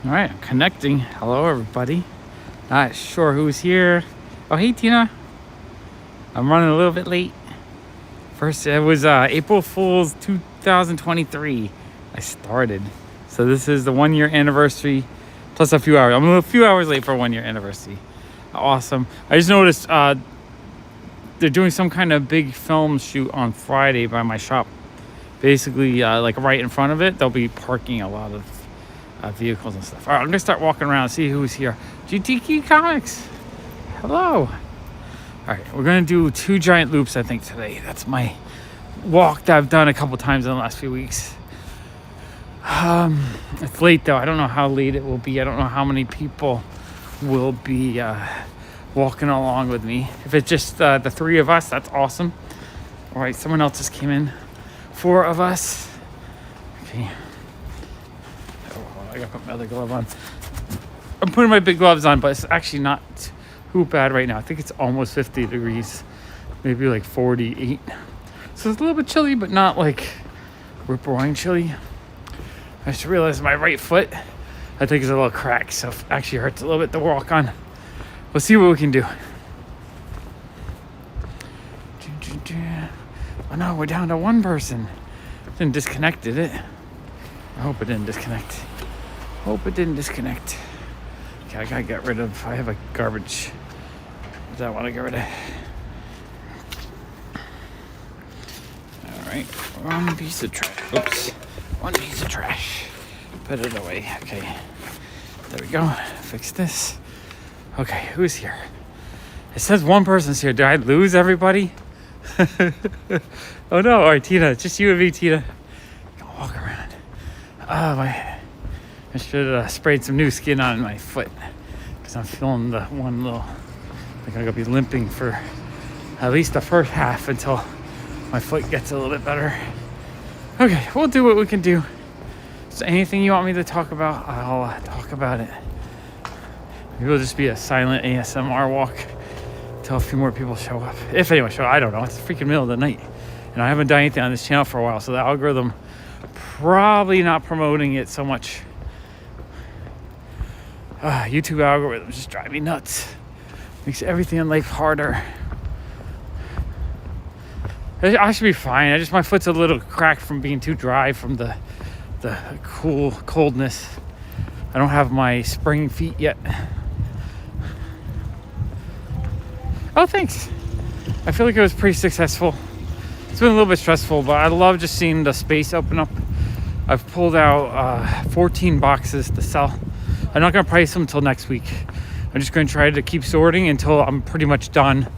All right, I'm connecting. Hello, everybody. Not sure who's here. Oh, hey, Tina. I'm running a little bit late. First, it was April Fool's 2023. I started. So this is the 1 year anniversary plus a few hours. I'm a few hours late for 1 year anniversary. Awesome. I just noticed they're doing some kind of big film shoot on Friday by my shop. Basically, like right in front of it, they'll be parking a lot of vehicles and stuff. All right, I'm gonna start walking around and see who's here. GTK Comics, hello. All right, we're gonna do 2 giant loops, I think, today. That's my walk that I've done a couple times in the last few weeks. It's late though. I don't know how late it will be. I don't know how many people will be walking along with me. If it's just the 3 of us, that's awesome. All right, someone else just came in. 4 of us. Okay. I gotta put my other glove on. I'm putting my big gloves on, but it's actually not too bad right now. I think it's almost 50 degrees, maybe like 48. So it's a little bit chilly, but not like rip-roaring chilly. I just realized my right foot, I think, is a little cracked, so it actually hurts a little bit to walk on. We'll see what we can do. Oh no, we're down to 1 person. Didn't disconnect, did it? I hope it didn't disconnect. Hope it didn't disconnect. Okay, I gotta get rid of, I have a garbage that I want to get rid of. Alright, 1 piece of trash. Oops. 1 piece of trash. Put it away. Okay. There we go. Fix this. Okay, who's here? It says 1 person's here. Did I lose everybody? Oh no. Alright, Tina. It's just you and me, Tina. Go walk around. Oh, I should have sprayed some new skin on my foot, because I'm feeling the one little, I think I'm gonna be limping for at least the first half until my foot gets a little bit better. Okay, we'll do what we can do. So anything you want me to talk about, I'll talk about it. Maybe it'll just be a silent ASMR walk until a few more people show up. If anyone show up, I don't know. It's the freaking middle of the night, and I haven't done anything on this channel for a while, so the algorithm probably not promoting it so much. YouTube algorithms just drive me nuts. Makes everything in life harder. I should be fine. My foot's a little cracked from being too dry from the coldness. I don't have my spring feet yet. Oh, thanks. I feel like it was pretty successful. It's been a little bit stressful, but I love just seeing the space open up. I've pulled out 14 boxes to sell. I'm not going to price them until next week. I'm just going to try to keep sorting until I'm pretty much done.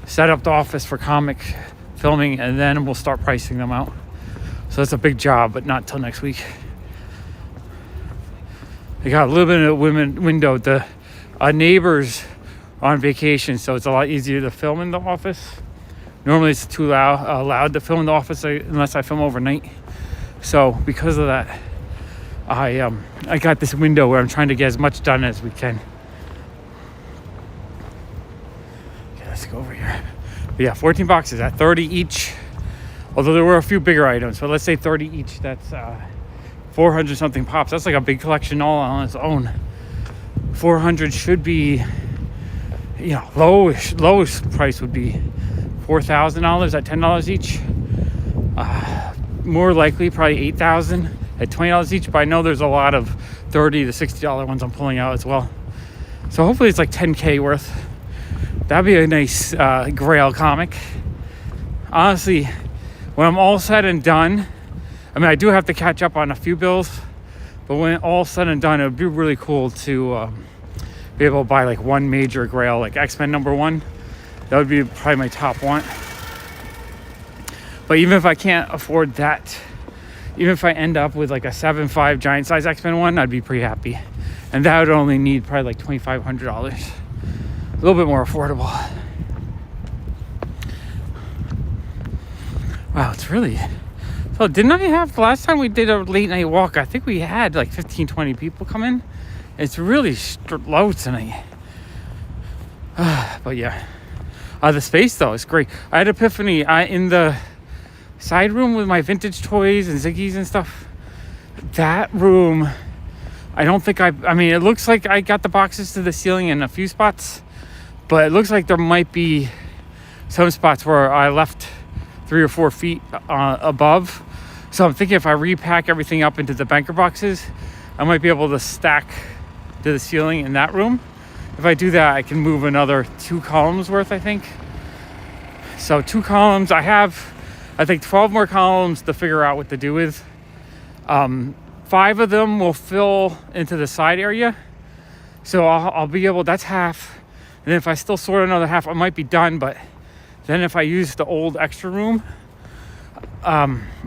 Set up the office for comic filming, and then we'll start pricing them out. So that's a big job, but not till next week. I got a little bit of a window. The neighbors are on vacation, so it's a lot easier to film in the office. Normally it's too loud to film in the office unless I film overnight. So because of that, I got this window where I'm trying to get as much done as we can. Okay, let's go over here. But yeah, 14 boxes at 30 each. Although there were a few bigger items, but let's say 30 each. That's 400 something pops. That's like a big collection all on its own. 400 should be, you know, lowest price would be $4,000 at $10 each. More likely probably $8,000 at $20 each, but I know there's a lot of $30 to $60 ones I'm pulling out as well. So hopefully it's like 10K worth. That'd be a nice Grail comic. Honestly, when I'm all said and done, I mean, I do have to catch up on a few bills, but when all said and done, it would be really cool to be able to buy like 1 major Grail, like X-Men #1. That would be probably my top one. But even if I can't afford that, even if I end up with like a 7.5 giant size X-Men one, I'd be pretty happy. And that would only need probably like $2,500. A little bit more affordable. Wow, it's really... So didn't I have, the last time we did a late night walk, I think we had like 15-20 people come in. It's really low tonight. But yeah. The space though is great. I had epiphany in the side room with my vintage toys and Ziggy's and stuff. That room, I don't think I mean, it looks like I got the boxes to the ceiling in a few spots, but it looks like there might be some spots where I left 3 or 4 feet above. So I'm thinking if I repack everything up into the banker boxes, I might be able to stack to the ceiling in that room. If I do that, I can move another 2 columns worth, I think. So 2 columns, I have, I think 12 more columns to figure out what to do with. 5 of them will fill into the side area. So I'll be able, that's half. And then if I still sort another half, I might be done. But then if I use the old extra room,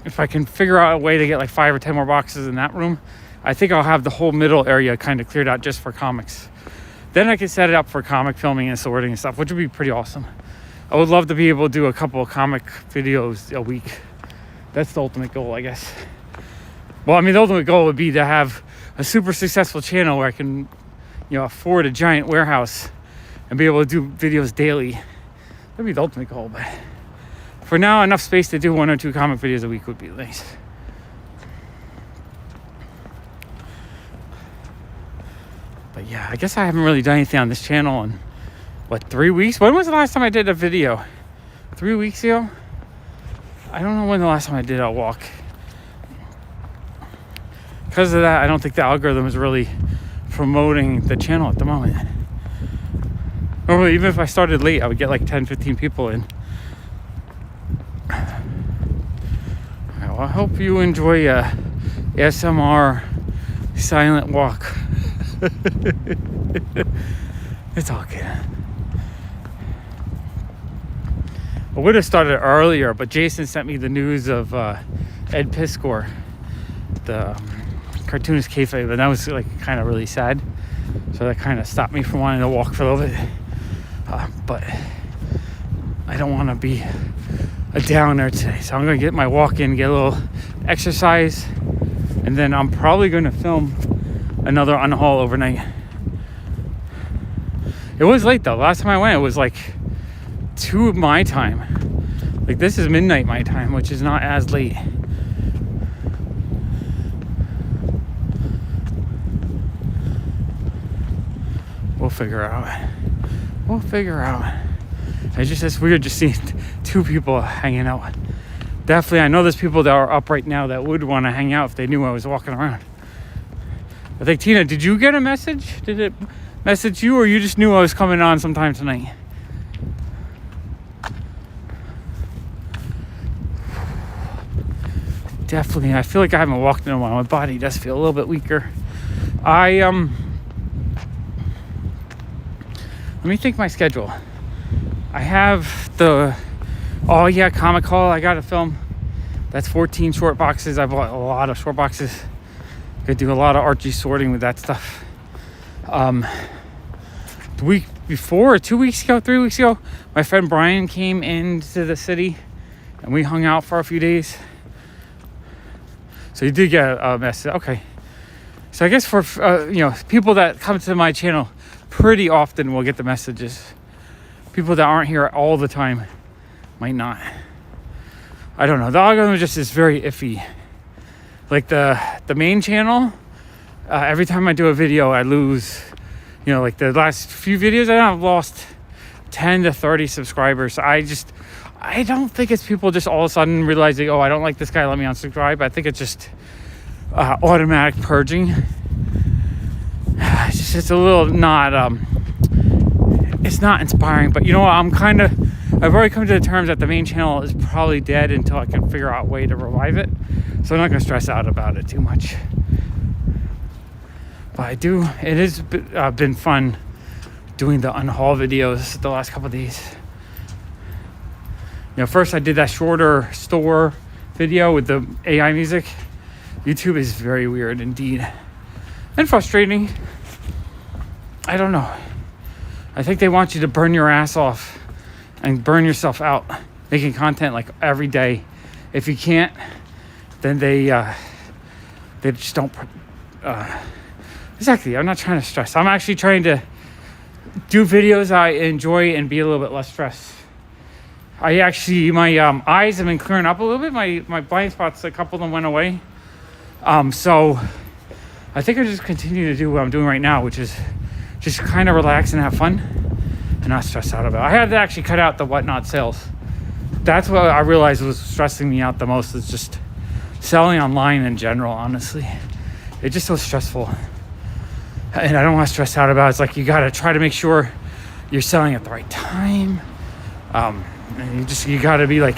if I can figure out a way to get like 5 or 10 more boxes in that room, I think I'll have the whole middle area kind of cleared out just for comics. Then I can set it up for comic filming and sorting and stuff, which would be pretty awesome. I would love to be able to do a couple of comic videos a week. That's the ultimate goal, I guess. Well, I mean, the ultimate goal would be to have a super successful channel where I can, afford a giant warehouse and be able to do videos daily. That'd be the ultimate goal, but for now, enough space to do 1 or 2 comic videos a week would be nice. But yeah, I guess I haven't really done anything on this channel in, 3 weeks? When was the last time I did a video? 3 weeks ago? I don't know when the last time I did a walk. Because of that, I don't think the algorithm is really promoting the channel at the moment. Normally, even if I started late, I would get like 10, 15 people in. Well, I hope you enjoy a ASMR silent walk. It's all good. I would have started earlier, but Jason sent me the news of Ed Piskor, the cartoonist kayfabe, and that was like kind of really sad. So that kind of stopped me from wanting to walk for a little bit. But I don't want to be a downer today, so I'm going to get my walk in, get a little exercise, and then I'm probably going to film another unhaul overnight. It was late though. Last time I went, it was like 2 of my time. Like this is midnight my time, which is not as late. We'll figure out. It's weird just seeing 2 people hanging out. Definitely, I know there's people that are up right now that would want to hang out if they knew I was walking around. I think, Tina, did you get a message? Did it message you, or you just knew I was coming on sometime tonight? Definitely, I feel like I haven't walked in a while. My body does feel a little bit weaker. Let me think my schedule. I have the comic haul I gotta film. That's 14 short boxes. I bought a lot of short boxes. Could do a lot of Archie sorting with that stuff. The week before, 2 weeks ago, 3 weeks ago, my friend Brian came into the city and we hung out for a few days. So you did get a message. Okay. So I guess for people that come to my channel pretty often will get the messages. People that aren't here all the time might not. I don't know. The algorithm just is very iffy. Like the main channel, every time I do a video, I lose. Like the last few videos, I've lost 10 to 30 subscribers. I don't think it's people just all of a sudden realizing, oh, I don't like this guy, let me unsubscribe. I think it's just automatic purging. It's a little not, it's not inspiring, but you know what, I've already come to the terms that the main channel is probably dead until I can figure out a way to revive it. So I'm not gonna stress out about it too much. But it has been fun doing the unhaul videos the last couple of days. First I did that shorter store video with the AI music. YouTube is very weird indeed. And frustrating. I don't know. I think they want you to burn your ass off and burn yourself out making content like every day. If you can't, then they just don't. Exactly. I'm not trying to stress. I'm actually trying to do videos I enjoy and be a little bit less stressed. My eyes have been clearing up a little bit. My blind spots, a couple of them went away. So I think I just continue to do what I'm doing right now, which is just kind of relax and have fun and not stress out about it. I had to actually cut out the whatnot sales. That's what I realized was stressing me out the most, is just selling online in general, honestly. It's just so stressful. And I don't want to stress out about it. It's like you got to try to make sure you're selling at the right time. And you got to be like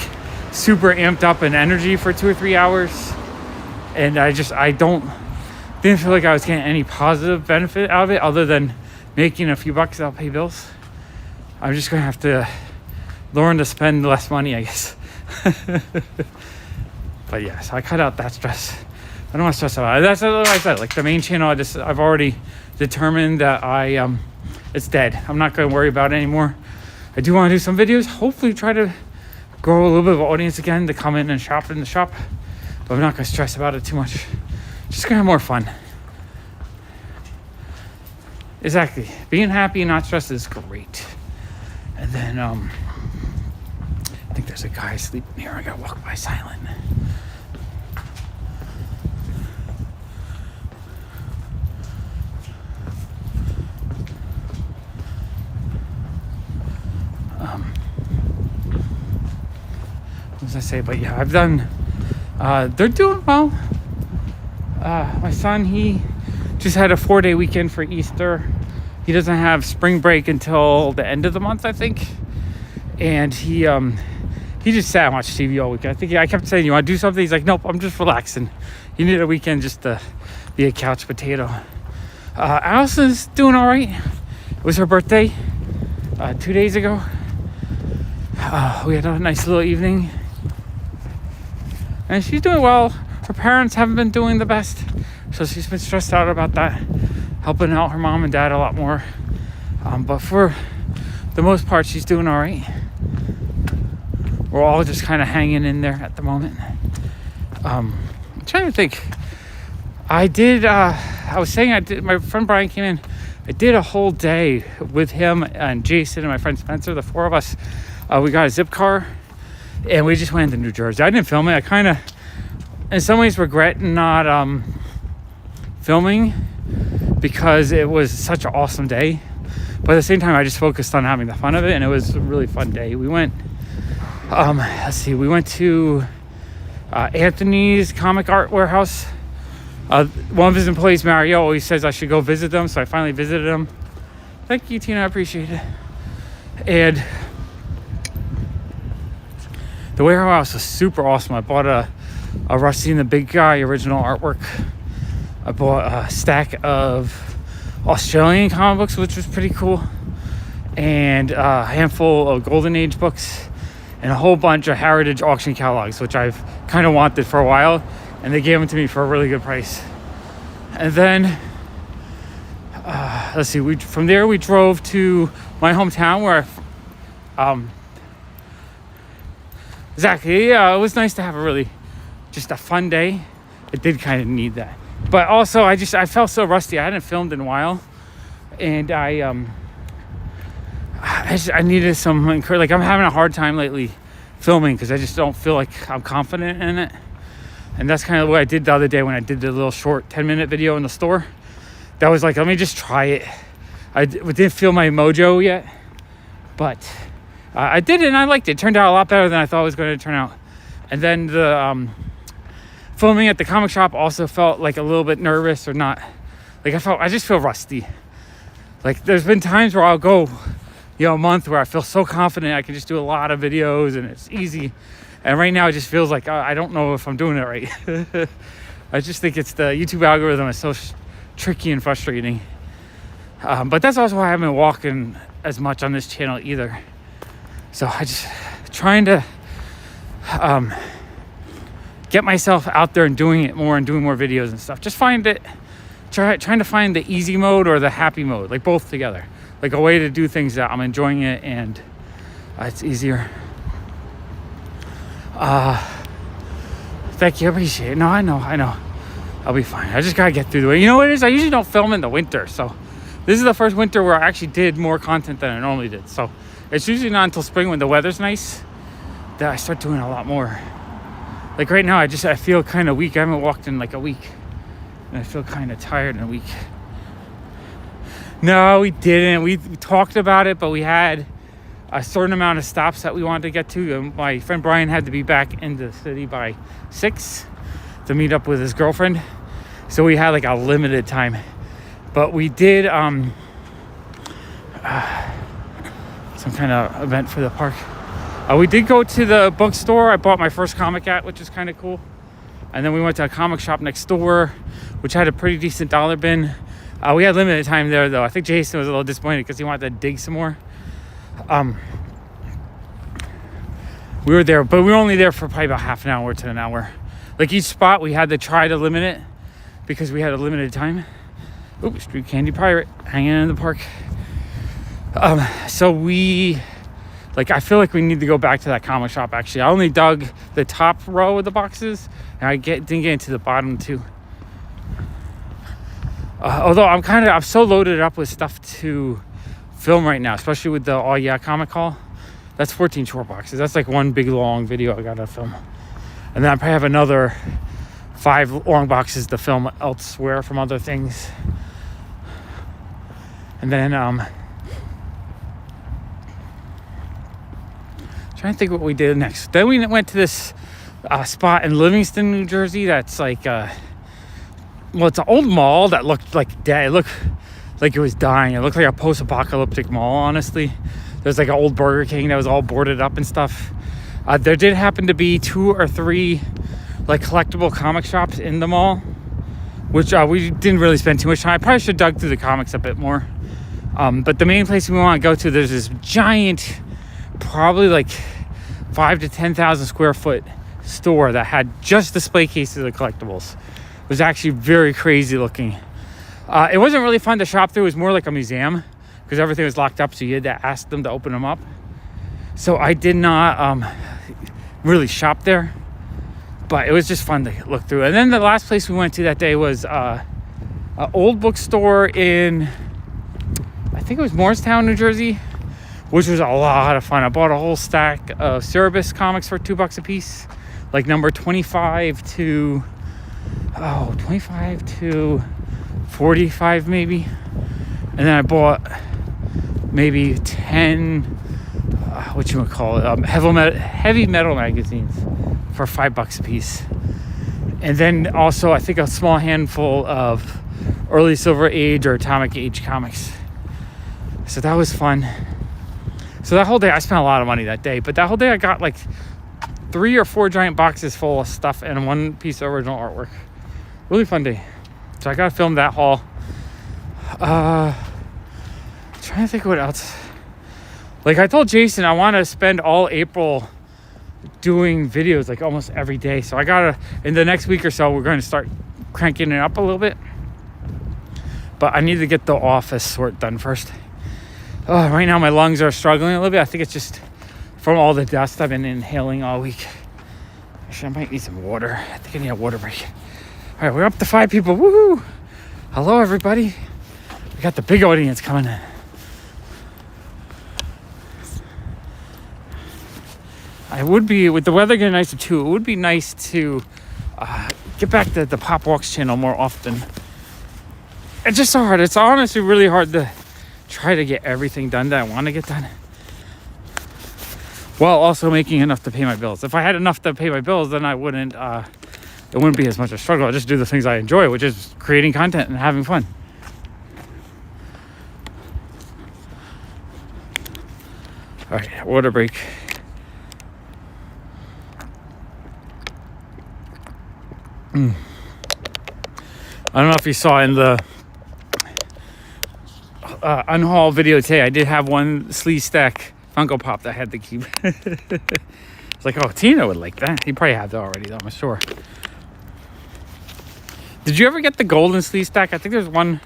super amped up in energy for 2 or 3 hours. And I didn't feel like I was getting any positive benefit out of it other than making a few bucks. I'll pay bills. I'm just going to have to learn to spend less money, I guess. But yeah, so I cut out that stress. I don't want to stress about it. That's what I said. Like the main channel, I've already determined that it's dead. I'm not going to worry about it anymore. I do want to do some videos. Hopefully try to grow a little bit of an audience again to come in and shop in the shop. But I'm not going to stress about it too much. Just going to have more fun. Exactly. Being happy and not stressed is great. And then I think there's a guy sleeping here. I got to walk by silent. What was I say? But yeah, I've done. They're doing well. My son, he just had a 4-day weekend for Easter. He doesn't have spring break until the end of the month, I think. And he just sat and watched TV all weekend. I kept saying, "You want to do something?" He's like, "Nope, I'm just relaxing." He needed a weekend just to be a couch potato. Allison's doing all right. It was her birthday 2 days ago. We had a nice little evening. And she's doing well. Her parents haven't been doing the best, so she's been stressed out about that, helping out her mom and dad a lot more. But for the most part, she's doing all right. We're all just kind of hanging in there at the moment. I'm trying to think. I was saying my friend Brian came in. I did a whole day with him and Jason and my friend Spencer, the 4 of us. We got a zip car and we just went to New Jersey. I didn't film it. I kind of, in some ways, regret not filming because it was such an awesome day. But at the same time, I just focused on having the fun of it, and it was a really fun day. We went, we went to Anthony's Comic Art Warehouse. One of his employees, Mario, always says I should go visit them, so I finally visited him. Thank you, Tina, I appreciate it. And the warehouse was super awesome. I bought a Rusty and the Big Guy original artwork. I bought a stack of Australian comic books, which was pretty cool, and a handful of Golden Age books, and a whole bunch of Heritage auction catalogs, which I've kind of wanted for a while, and they gave them to me for a really good price. And then from there we drove to my hometown where it was nice to have just a fun day. It did kind of need that, but also I felt so rusty. I hadn't filmed in a while, and I needed some encouragement. Like, I'm having a hard time lately filming because I just don't feel like I'm confident in it. And that's kind of what I did the other day when I did the little short 10-minute video in the store. That was like, let me just try it. I didn't feel my mojo yet, but I did it and I liked it. It turned out a lot better than I thought it was going to turn out. And then the filming at the comic shop also felt like a little bit nervous, or not. Like, I just feel rusty. Like, there's been times where I'll go, a month where I feel so confident I can just do a lot of videos and it's easy. And right now it just feels like I don't know if I'm doing it right. I just think it's the YouTube algorithm is so tricky and frustrating. But that's also why I haven't been walking as much on this channel either. So I just trying to get myself out there and doing it more and doing more videos and stuff. Just trying to find the easy mode or the happy mode, like both together. Like a way to do things that I'm enjoying it and it's easier. Thank you, I appreciate it. No, I know. I'll be fine. I just gotta get through the way. You know what it is? I usually don't film in the winter, so this is the first winter where I actually did more content than I normally did. So it's usually not until spring when the weather's nice that I start doing a lot more. Like right now, I feel kind of weak. I haven't walked in like a week. and I feel kind of tired and weak. No, we didn't. We talked about it, but we had a certain amount of stops that we wanted to get to. My friend Brian had to be back in the city by 6 to meet up with his girlfriend. So we had like a limited time. But we did some kind of event for the park. We did go to the bookstore. I bought my first comic at, which is kind of cool. And then we went to a comic shop next door, which had a pretty decent dollar bin. We had limited time there, though. I think Jason was a little disappointed because he wanted to dig some more. We were there, but we were only there for probably about half an hour to an hour. Like each spot, we had to try to limit it because we had a limited time. Ooh, Street Candy Pirate hanging in the park. So we, like, I feel like we need to go back to that comic shop. Actually, I only dug the top row of the boxes, and I didn't get into the bottom two. Although I'm so loaded up with stuff to film right now, especially with the Oh Yeah comic haul. That's 14 short boxes. That's like one big long video I gotta film. And then I probably have another 5 long boxes to film elsewhere from other things. And then trying to think what we did next. Then we went to this spot in Livingston, New Jersey. That's like well, it's an old mall that looked like dead. It looked like it was dying. It looked like a post-apocalyptic mall, honestly. There's like an old Burger King that was all boarded up and stuff. There did happen to be 2 or 3 like collectible comic shops in the mall, which we didn't really spend too much time. I probably should have dug through the comics a bit more. But the main place we want to go to, there's this giant, probably like 5,000 to 10,000 square foot store that had just display cases of collectibles. It was actually very crazy looking. It wasn't really fun to shop through. It was more like a museum because everything was locked up, so you had to ask them to open them up. So I did not really shop there, but it was just fun to look through. And then the last place we went to that day was an old bookstore in, I think it was Morristown, New Jersey, which was a lot of fun. I bought a whole stack of Cerebus comics for $2 a piece, like number 25 to 45 maybe. And then I bought maybe 10 heavy metal magazines for $5 a piece. And then also I think a small handful of early Silver Age or Atomic Age comics. So that was fun. So that whole day I spent a lot of money that day, but that whole day I got like 3 or 4 giant boxes full of stuff and 1 piece of original artwork. Really fun day. So I gotta film that haul. Trying to think what else. Like I told Jason, I want to spend all April doing videos like almost every day. So I gotta, in the next week or so, we're going to start cranking it up a little bit. But I need to get the office sort done first. Right now my lungs are struggling a little bit. I think it's just from all the dust I've been inhaling all week. Actually, I might need some water. I think I need a water break. All right, we're up to 5 people. Woohoo! Hello, everybody. We got the big audience coming in. I would be, with the weather getting nicer too, it would be nice to get back to the Pop Walks channel more often. It's just so hard. It's honestly really hard to try to get everything done that I want to get done, while also making enough to pay my bills. If I had enough to pay my bills, then I wouldn't, it wouldn't be as much a struggle. I'd just do the things I enjoy, which is creating content and having fun. All right, water break. I don't know if you saw in the unhaul video today, I did have one Slee Stack Funko Pop that I had to keep. It's like, oh, Tina would like that. He probably had that already, though, I'm sure. Did you ever get the golden Slee Stack? I think there's one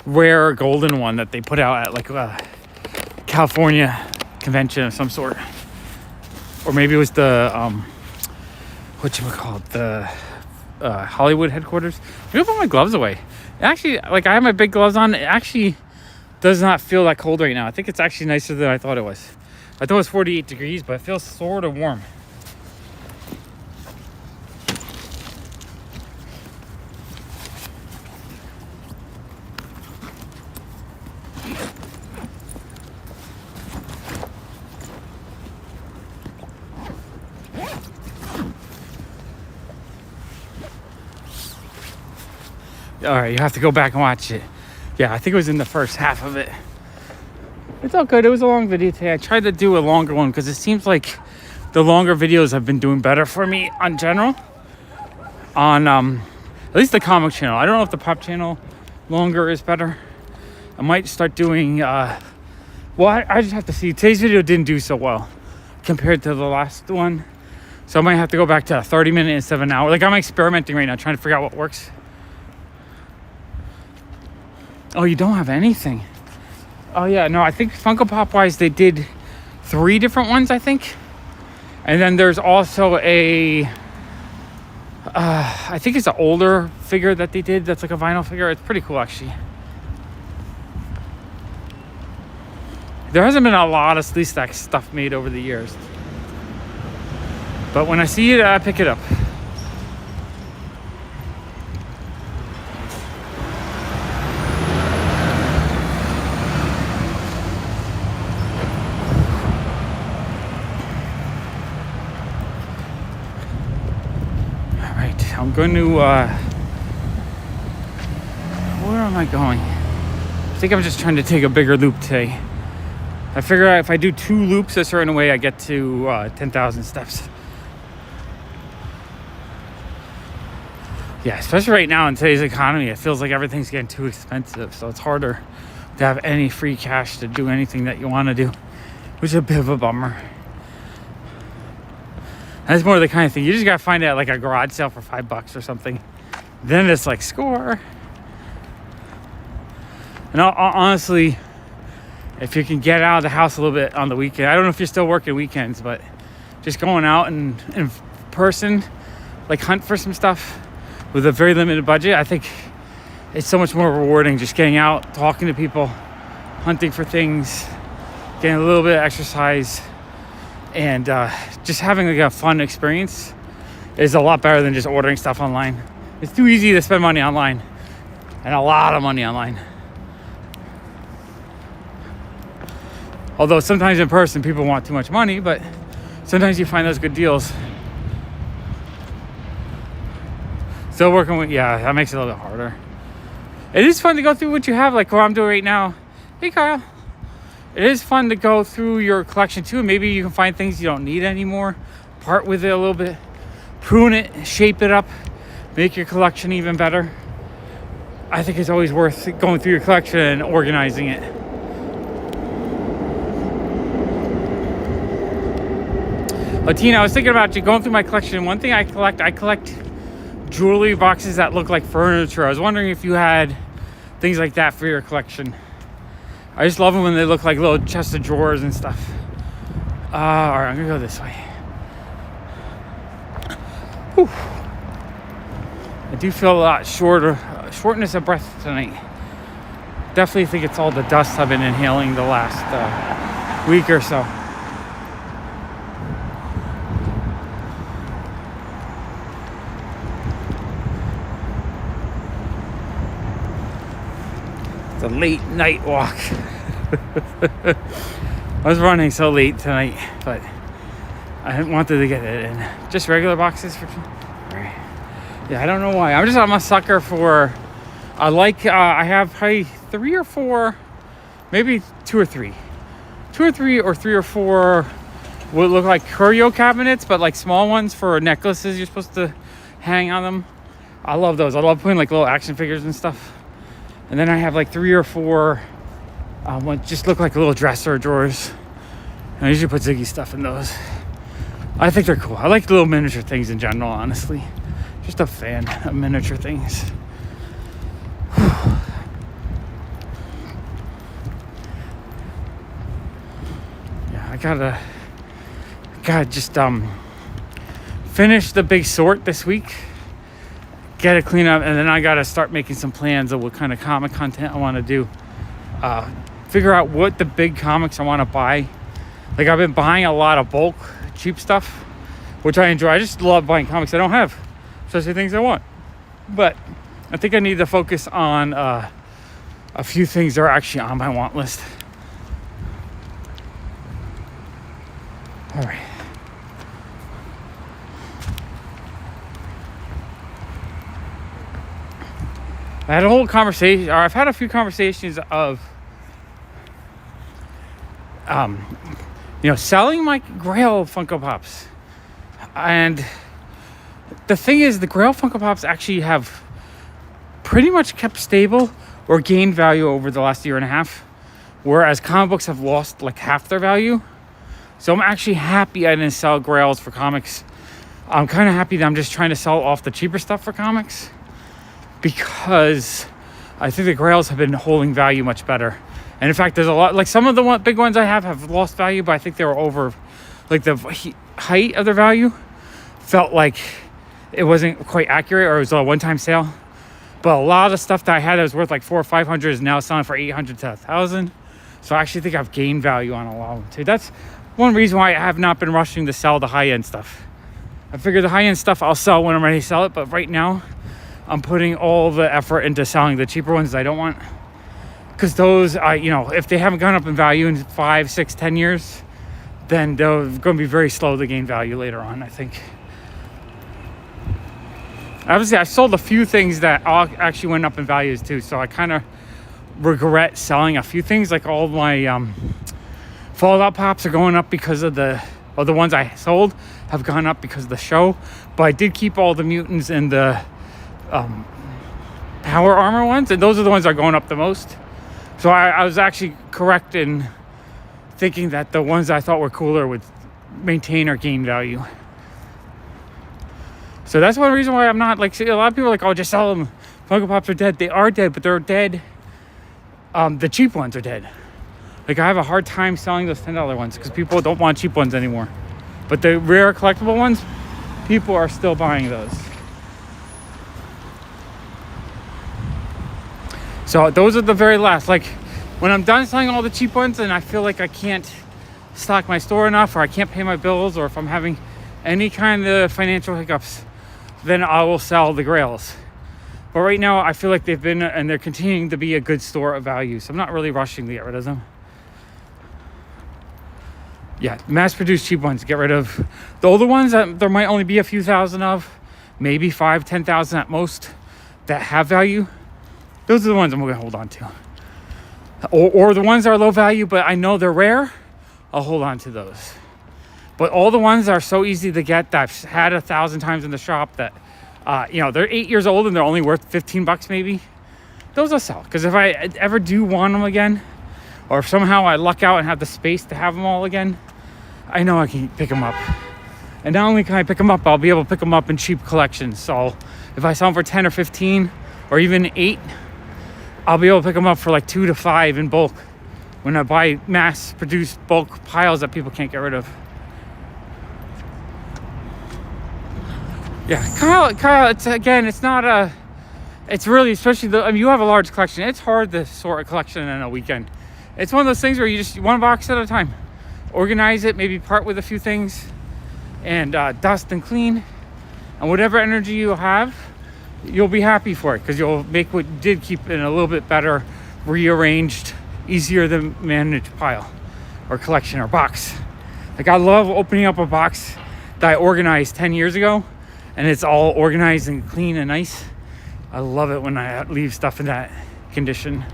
rare golden one that they put out at like a California convention of some sort. Or maybe it was the, the Hollywood headquarters. I'm gonna put my gloves away. Actually, like I have my big gloves on. It actually does not feel that cold right now. I think it's actually nicer than I thought it was. I thought it was 48 degrees, but it feels sort of warm. All right, you have to go back and watch it. Yeah, I think it was in the first half of it. It's all good. It was a long video today. I tried to do a longer one because it seems like the longer videos have been doing better for me on general. On at least the comic channel. I don't know if the pop channel longer is better. I might start doing well, I just have to see. Today's video didn't do so well compared to the last one, so I might have to go back to a 30-minute instead of an hour. Like, I'm experimenting right now, trying to figure out what works. Oh, you don't have anything. Oh yeah, no, I think Funko Pop wise they did 3 different ones, I think. And then there's also a I think it's an older figure that they did that's like a vinyl figure. It's pretty cool, actually. There hasn't been a lot of Sleeve Stack stuff made over the years, but when I see it, I pick it up. All right, I'm going to where am I going? I think I'm just trying to take a bigger loop today. I figure out if I do 2 loops a certain way, I get to 10,000 steps. Yeah, especially right now in today's economy, it feels like everything's getting too expensive. So it's harder to have any free cash to do anything that you want to do, which is a bit of a bummer. That's more the kind of thing you just got to find out, like a garage sale for $5 or something. Then it's like, score. And honestly, if you can get out of the house a little bit on the weekend, I don't know if you're still working weekends, but just going out and in person, like hunt for some stuff with a very limited budget, I think it's so much more rewarding just getting out, talking to people, hunting for things, getting a little bit of exercise, and just having like a fun experience is a lot better than just ordering stuff online. It's too easy to spend money online, and a lot of money online. Although sometimes in person people want too much money, but sometimes you find those good deals. Still working with, yeah, that makes it a little bit harder. It is fun to go through what you have, like what I'm doing right now. Hey, Kyle. It is fun to go through your collection too. Maybe you can find things you don't need anymore, part with it a little bit, prune it, shape it up, make your collection even better. I think it's always worth going through your collection and organizing it. Tina, I was thinking about you going through my collection. One thing I collect jewelry boxes that look like furniture. I was wondering if you had things like that for your collection. I just love them when they look like little chest of drawers and stuff. All right, I'm gonna go this way. Whew. I do feel a lot shortness of breath tonight. Definitely think it's all the dust I've been inhaling the last week or so. It's a late night walk. I was running so late tonight, but I wanted to get it in. Just regular boxes for. Yeah, I don't know why. I'm a sucker for. I have probably 3 or 4, maybe 2 or 3, 2 or 3 or 3 or 4 would look like curio cabinets, but like small ones for necklaces you're supposed to hang on them. I love those. I love putting like little action figures and stuff. And then I have like 3 or 4 ones just look like little dresser drawers. And I usually put Ziggy stuff in those. I think they're cool. I like little miniature things in general, honestly. Just a fan of miniature things. Yeah, I gotta just finish the big sort this week. Get it clean up, and then I gotta start making some plans of what kind of comic content I want to do. Figure out what the big comics I want to buy. Like, I've been buying a lot of bulk cheap stuff, which I enjoy. I just love buying comics I don't have, especially things I want. But I think I need to focus on a few things that are actually on my want list. All right. I had a whole conversation, or I've had a few conversations of, selling my Grail Funko Pops. And the thing is, the Grail Funko Pops actually have pretty much kept stable or gained value over the last year and a half, whereas comic books have lost like half their value. So I'm actually happy I didn't sell Grails for comics. I'm kind of happy that I'm just trying to sell off the cheaper stuff for comics, because I think the Grails have been holding value much better. And in fact, there's a lot, like some of the big ones I have lost value, but I think they were over, like the height of their value felt like it wasn't quite accurate, or it was a one-time sale. But a lot of stuff that I had that was worth like $400 or $500 is now selling for $800 to $1,000. So I actually think I've gained value on a lot of them too. That's one reason why I have not been rushing to sell the high-end stuff. I figure the high-end stuff I'll sell when I'm ready to sell it, but right now I'm putting all the effort into selling the cheaper ones I don't want. Because those, if they haven't gone up in value in 5, 6, 10 years, then they're going to be very slow to gain value later on, I think. Obviously, I sold a few things that actually went up in values too, so I kind of regret selling a few things. Like all my Fallout Pops are going up because of the ones I sold have gone up because of the show. But I did keep all the mutants and the power armor ones, and those are the ones that are going up the most. So I was actually correct in thinking that the ones I thought were cooler would maintain or gain value. So that's one reason why I'm not, like, a lot of people are like, oh, just sell them. Funko Pops are dead. They are dead, but they're dead. The cheap ones are dead. Like, I have a hard time selling those $10 ones because people don't want cheap ones anymore. But the rare collectible ones, people are still buying those. So those are the very last. Like, when I'm done selling all the cheap ones and I feel like I can't stock my store enough, or I can't pay my bills, or if I'm having any kind of financial hiccups, then I will sell the Grails. But right now I feel like they've been, and they're continuing to be, a good store of value. So I'm not really rushing to get rid of them. Yeah, mass-produced cheap ones, get rid of. The older ones that there might only be a few thousand of, maybe 5,000, 10,000 at most, that have value. Those are the ones I'm going to hold on to. Or the ones that are low value, but I know they're rare, I'll hold on to those. But all the ones that are so easy to get, that I've had 1,000 times in the shop, that, they're 8 years old and they're only worth $15 maybe, those I'll sell. Because if I ever do want them again, or if somehow I luck out and have the space to have them all again, I know I can pick them up. And not only can I pick them up, I'll be able to pick them up in cheap collections. So if I sell them for 10 or 15 or even 8, I'll be able to pick them up for like 2 to 5 in bulk when I buy mass-produced bulk piles that people can't get rid of. Yeah, Kyle, it's really, especially you have a large collection. It's hard to sort a collection in a weekend. It's one of those things where you just, one box at a time. Organize it, maybe part with a few things, and dust and clean. And whatever energy you have, you'll be happy for it, because you'll make what you did keep in a little bit better, rearranged, easier to manage pile or collection or box. Like, I love opening up a box that I organized 10 years ago, and it's all organized and clean and nice. I love it when I leave stuff in that condition.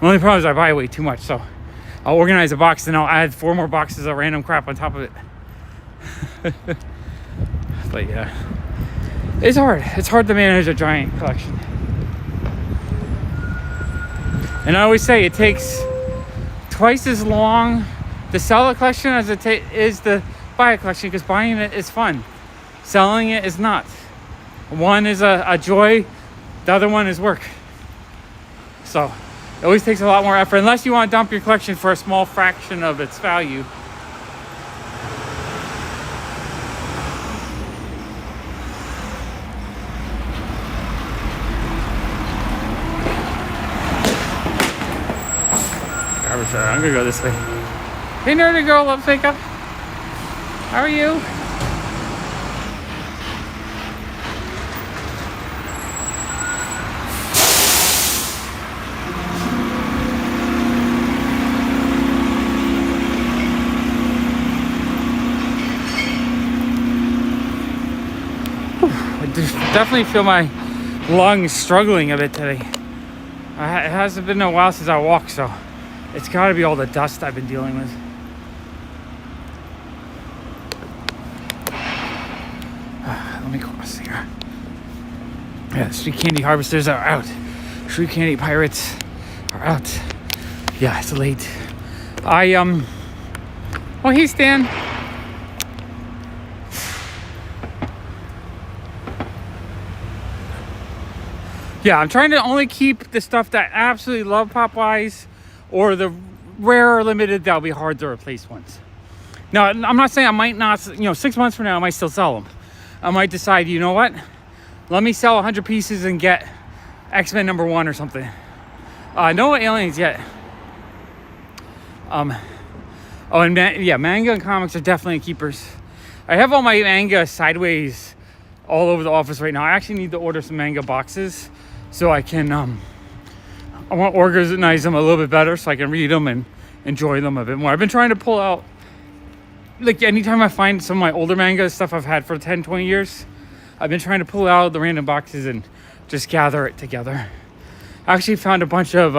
The only problem is I buy way too much, so I'll organize a box and I'll add 4 more boxes of random crap on top of it. But yeah, it's hard. It's hard to manage a giant collection. And I always say it takes twice as long to sell a collection as it is to buy a collection, because buying it is fun. Selling it is not. One is a joy, the other one is work. So it always takes a lot more effort, unless you want to dump your collection for a small fraction of its value. I'm gonna go this way. Hey, nerdy girl, love makeup. How are you? I definitely feel my lungs struggling a bit today. It hasn't been a while since I walked, so it's got to be all the dust I've been dealing with. Let me cross here. Yeah, street candy harvesters are out. Street candy pirates are out. Yeah, it's late. Oh, hey, Stan. Yeah, I'm trying to only keep the stuff that I absolutely love pop-wise, or the rare or limited that'll be hard to replace ones. Now, I'm not saying I might not, 6 months from now, I might still sell them. I might decide, you know what? Let me sell 100 pieces and get X-Men #1 or something. No aliens yet. Oh, and manga and comics are definitely keepers. I have all my manga sideways all over the office right now. I actually need to order some manga boxes so I can, I want to organize them a little bit better so I can read them and enjoy them a bit more. I've been trying to pull out, like, anytime I find some of my older manga stuff I've had for 10, 20 years, I've been trying to pull out the random boxes and just gather it together. I actually found a bunch of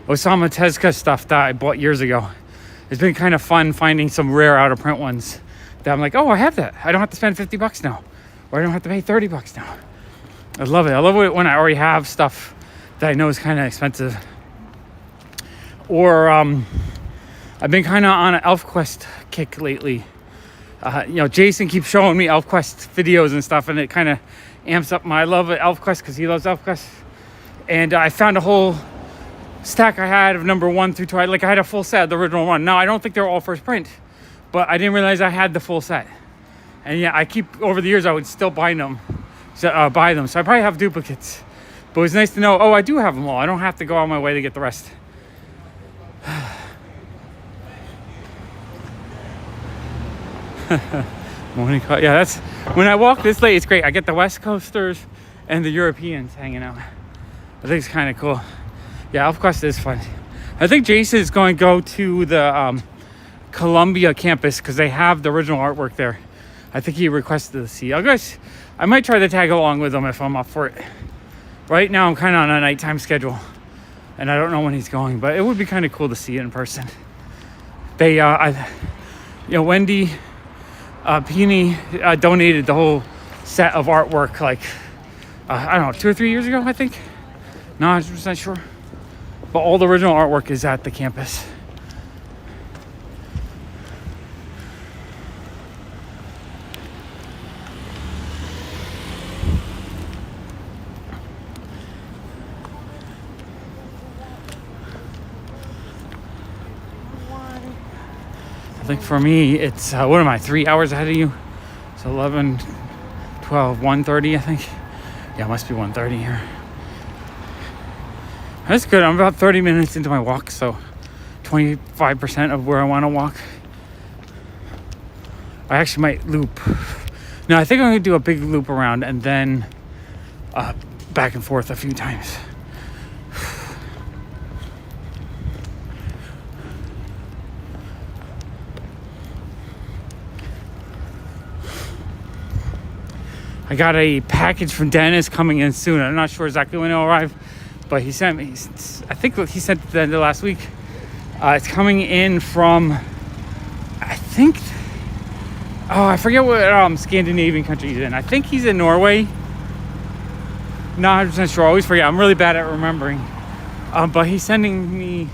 Osamu Tezuka stuff that I bought years ago. It's been kind of fun finding some rare out of print ones that I'm like, oh, I have that. I don't have to spend $50 now, or I don't have to pay $30 now. I love it. I love it when I already have stuff that I know is kind of expensive. Or I've been kind of on an ElfQuest kick lately. Jason keeps showing me ElfQuest videos and stuff, and it kind of amps up my love of ElfQuest because he loves ElfQuest. And I found a whole stack I had of #1 through 2. Like, I had a full set of the original one. Now, I don't think they were all first print, but I didn't realize I had the full set. And yeah, over the years, I would still buy them. So I probably have duplicates. But it was nice to know, oh, I do have them all. I don't have to go on my way to get the rest. Morning call. Yeah, that's when I walk this late, it's great. I get the West Coasters and the Europeans hanging out. I think it's kind of cool. Yeah, ElfQuest is fun. I think Jason is going to go to the Columbia campus because they have the original artwork there. I think he requested to see. I might try to tag along with him if I'm up for it. Right now, I'm kind of on a nighttime schedule, and I don't know when he's going, but it would be kind of cool to see it in person. They, Wendy Peony donated the whole set of artwork, like, I don't know, 2 or 3 years ago, I think. Not 100% sure. But all the original artwork is at the campus. I think for me, it's, what am I, 3 hours ahead of you? It's 11, 12, 1:30, I think. Yeah, it must be 1:30 here. That's good. I'm about 30 minutes into my walk, so 25% of where I want to walk. I actually might loop. No, I think I'm going to do a big loop around and then back and forth a few times. I got a package from Dennis coming in soon. I'm not sure exactly when it'll arrive, but he sent me, I think he sent it the end of last week. It's coming in from, I think, I forget what Scandinavian country he's in. I think he's in Norway. Not 100% sure. I always forget. I'm really bad at remembering. But he's sending me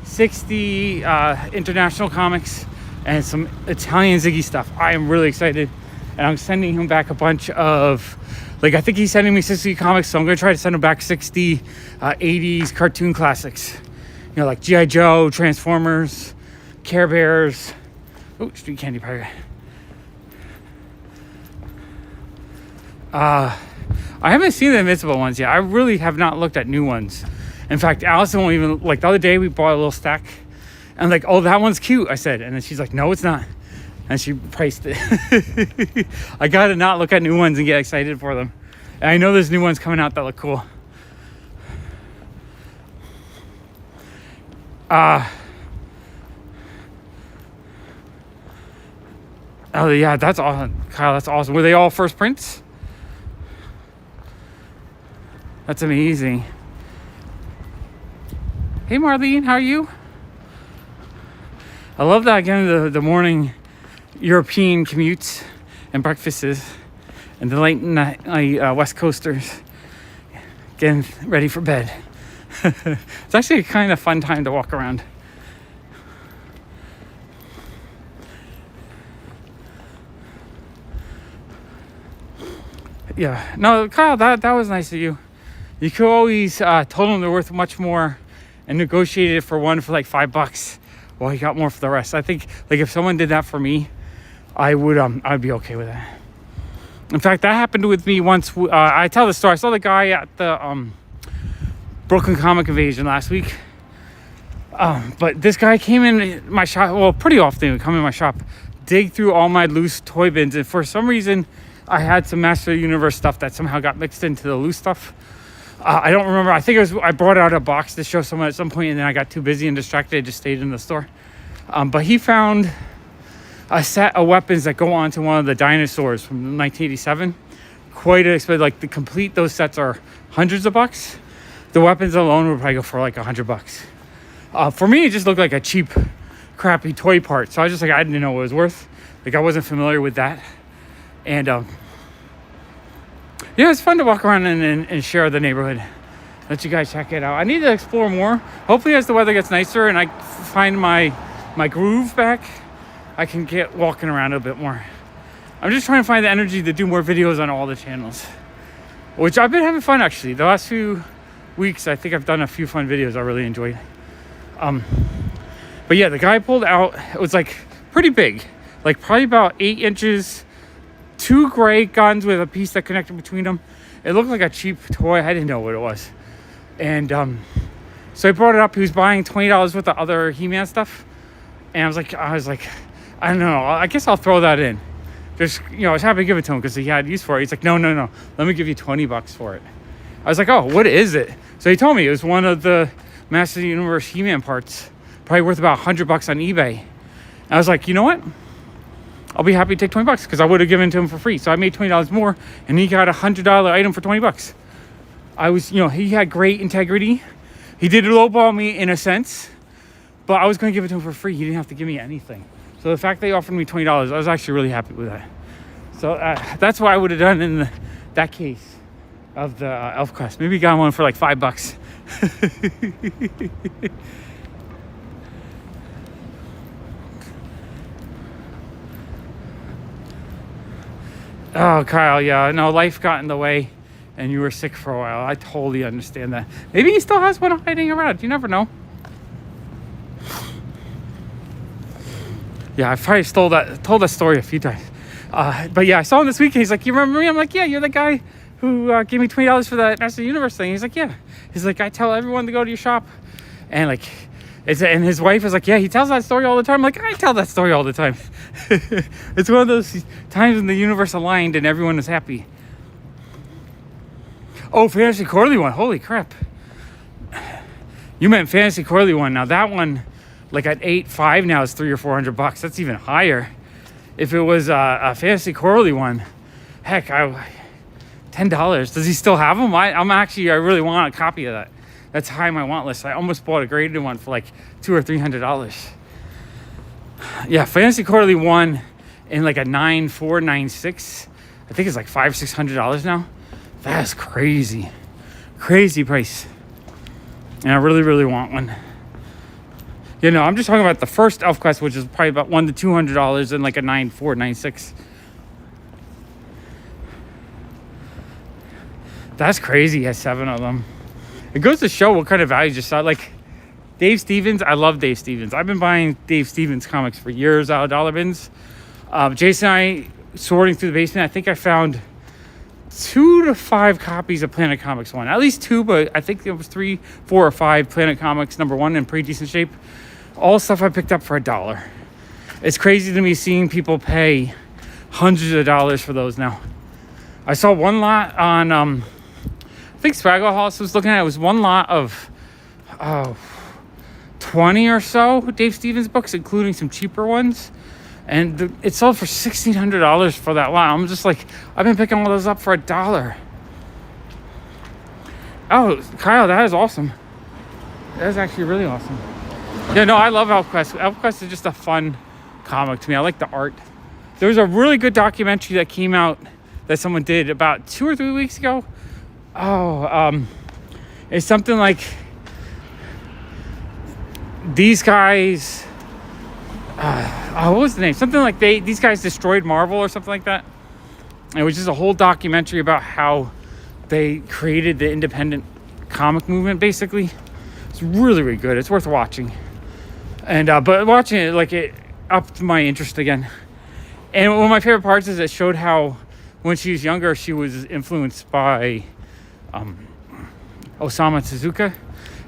60 international comics and some Italian Ziggy stuff. I am really excited. And I'm sending him back a bunch of, like, I think he's sending me 60 comics, so I'm going to try to send him back 60 80s cartoon classics. You know, like G.I. Joe, Transformers, Care Bears. Oh, Street Candy Pirate. I haven't seen the Invincible ones yet. I really have not looked at new ones. In fact, Allison won't even, like, the other day we bought a little stack. And I'm like, oh, that one's cute, I said. And then she's like, no, it's not. And she priced it. I gotta not look at new ones and get excited for them. And I know there's new ones coming out that look cool. Oh yeah, that's awesome, Kyle. That's awesome. Were they all first prints? That's amazing. Hey Marlene, how are you? I love that again, the morning European commutes and breakfasts and the late night West Coasters getting ready for bed. It's actually a kind of fun time to walk around. Yeah, no, Kyle, that was nice of you. You could always told them they're worth much more and negotiated it for one for like $5. Well, he got more for the rest. I think like if someone did that for me, I'd be okay with that. In fact, that happened with me once. I tell the story. I saw the guy at the Brooklyn Comic Invasion last week. But this guy came in my shop. Well, pretty often he would come in my shop, dig through all my loose toy bins, and for some reason, I had some Master of the Universe stuff that somehow got mixed into the loose stuff. I don't remember. I think I brought out a box to show someone at some point, and then I got too busy and distracted. I just stayed in the store. But he found a set of weapons that go onto one of the dinosaurs from 1987. Quite expensive. Like, to complete those sets are hundreds of bucks. The weapons alone would probably go for like $100. For me, it just looked like a cheap, crappy toy part. So I was just like, I didn't know what it was worth. Like, I wasn't familiar with that. And yeah, it's fun to walk around and share the neighborhood. Let you guys check it out. I need to explore more. Hopefully as the weather gets nicer and I find my groove back, I can get walking around a bit more. I'm just trying to find the energy to do more videos on all the channels, which I've been having fun actually. The last few weeks, I think I've done a few fun videos I really enjoyed. But yeah, the guy pulled out, it was like pretty big, like probably about 8 inches, 2 gray guns with a piece that connected between them. It looked like a cheap toy. I didn't know what it was. And so I brought it up. He was buying $20 worth of other He-Man stuff. And I was like, I don't know. I guess I'll throw that in. Just, I was happy to give it to him because he had use for it. He's like, no. Let me give you $20 for it. I was like, oh, what is it? So he told me it was one of the Master of the Universe He-Man parts. Probably worth about $100 on eBay. And I was like, you know what? I'll be happy to take $20 because I would have given it to him for free. So I made $20 more and he got a $100 item for $20. I was, he had great integrity. He did lowball me in a sense, but I was going to give it to him for free. He didn't have to give me anything. So the fact they offered me $20, I was actually really happy with that. So that's what I would have done in that case of the Elf Quest. Maybe got one for like $5. Oh, Kyle, yeah, no, life got in the way and you were sick for a while. I totally understand that. Maybe he still has one hiding around. You never know. Yeah, I've probably told that story a few times. But yeah, I saw him this week. He's like, you remember me? I'm like, yeah, you're the guy who gave me $20 for that Master of the Universe thing. He's like, yeah. He's like, I tell everyone to go to your shop. And like, and his wife is like, yeah, he tells that story all the time. I'm like, I tell that story all the time. It's one of those times when the universe aligned and everyone is happy. Oh, Fantasy Quarterly one. Holy crap. You meant Fantasy Quarterly one. Now that one, like at 8.5 now is $300 or $400. That's even higher. If it was a Fantasy Quarterly one, heck, $10. Does he still have them? I really want a copy of that. That's high on my want list. I almost bought a graded one for like $200 or $300. Yeah, Fantasy Quarterly one in like a 9.4, 9.6. I think it's like $500, $600 now. That's crazy. Crazy price. And I really, really want one. I'm just talking about the first Elf Quest, which is probably about $100 to $200 and like a 9.4, 9.6. That's crazy. He has 7 of them. It goes to show what kind of value just saw. Like Dave Stevens, I love Dave Stevens. I've been buying Dave Stevens comics for years out of dollar bins. Jason and I sorting through the basement. I think I found 2 to 5 copies of Planet Comics 1. At least 2, but I think it was 3, 4, or 5 Planet Comics #1 in pretty decent shape. All stuff I picked up for $1. It's crazy to me seeing people pay hundreds of dollars for those now. I saw one lot on, I think Swaggle House was looking at it. It was one lot of 20 or so Dave Stevens books, including some cheaper ones. And it sold for $1,600 for that lot. I'm just like, I've been picking all those up for $1. Oh, Kyle, that is awesome. That is actually really awesome. Yeah, no, I love ElfQuest. ElfQuest is just a fun comic to me. I like the art. There was a really good documentary that came out that someone did about 2 or 3 weeks ago. It's something like these guys. What was the name? Something like these guys destroyed Marvel or something like that. It was just a whole documentary about how they created the independent comic movement. Basically, it's really, really good. It's worth watching. And but watching it, like, it upped my interest again. And one of my favorite parts is it showed how when she was younger she was influenced by Osamu Tezuka.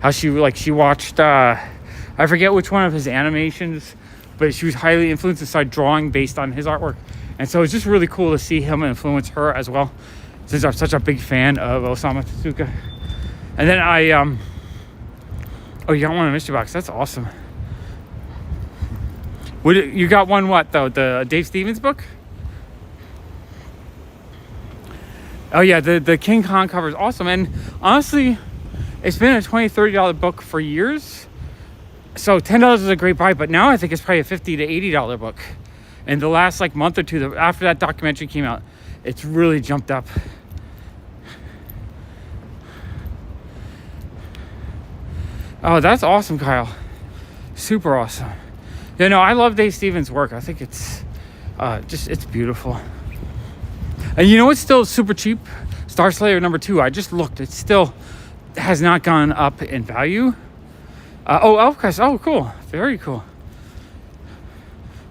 How she watched I forget which one of his animations, but she was highly influenced and started drawing based on his artwork. And so it's just really cool to see him influence her as well, since I'm such a big fan of Osamu Tezuka. And then oh, you got one in a mystery box. That's awesome. You got one what, though? The Dave Stevens book? Oh, yeah, the King Kong cover is awesome. And honestly, it's been a $20, $30 book for years. So $10 is a great buy, but now I think it's probably a $50 to $80 book. And the last month or two, after that documentary came out, it's really jumped up. Oh, that's awesome, Kyle. Super awesome. Yeah, no, I love Dave Stevens' work. I think it's it's beautiful. And you know what's still super cheap? Star Slayer #2. I just looked. It still has not gone up in value. ElfQuest. Oh, cool. Very cool.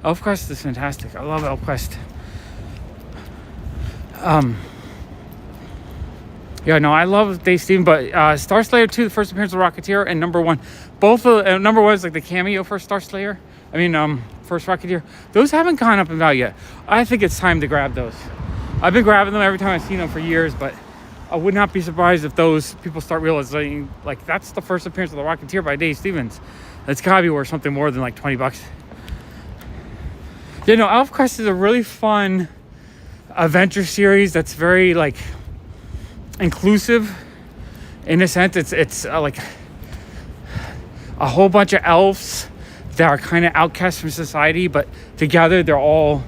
ElfQuest is fantastic. I love ElfQuest. Yeah, no, I love Dave Stevens, but Star Slayer 2, the first appearance of Rocketeer, and #1. Both of #1 is like the cameo for Star Slayer. First Rocketeer. Those haven't gone up in value yet. I think it's time to grab those. I've been grabbing them every time I've seen them for years, but I would not be surprised if those people start realizing, like, that's the first appearance of the Rocketeer by Dave Stevens. That's gotta be worth something more than like $20. You know, ElfQuest is a really fun adventure series that's very inclusive. In a sense, it's like a whole bunch of elves that are kind of outcasts from society, but together they're all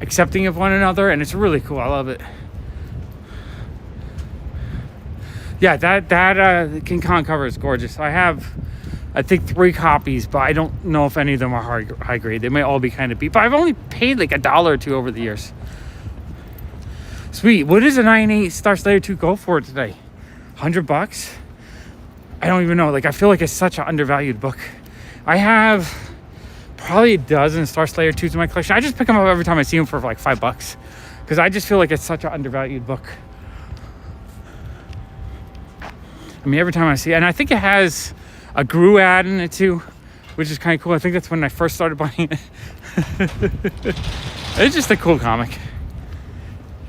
accepting of one another, and it's really cool. I love it. Yeah, that King Kong cover is gorgeous. I have, I think, 3 copies, but I don't know if any of them are high grade. They may all be kind of beat, but I've only paid like $1 or $2 over the years. Sweet. What does a 9.8 Star Slayer 2 go for today? $100? I don't even know. Like, I feel like it's such an undervalued book. I have probably a dozen Star Slayer 2s in my collection. I just pick them up every time I see them for like $5 because I just feel like it's such an undervalued book. I mean, every time I see it, and I think it has a Gru ad in it too, which is kind of cool. I think that's when I first started buying it. It's just a cool comic.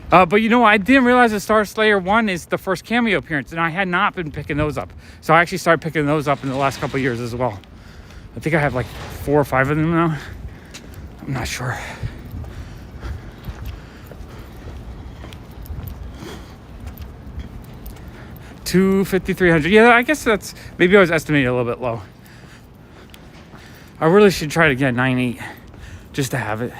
But you know, I didn't realize that Star Slayer 1 is the first cameo appearance, and I had not been picking those up. So I actually started picking those up in the last couple of years as well. I think I have like 4 or 5 of them now. I'm not sure. $250, $300. Yeah, I guess that's, maybe I was estimating a little bit low. I really should try to get 9.8 just to have it.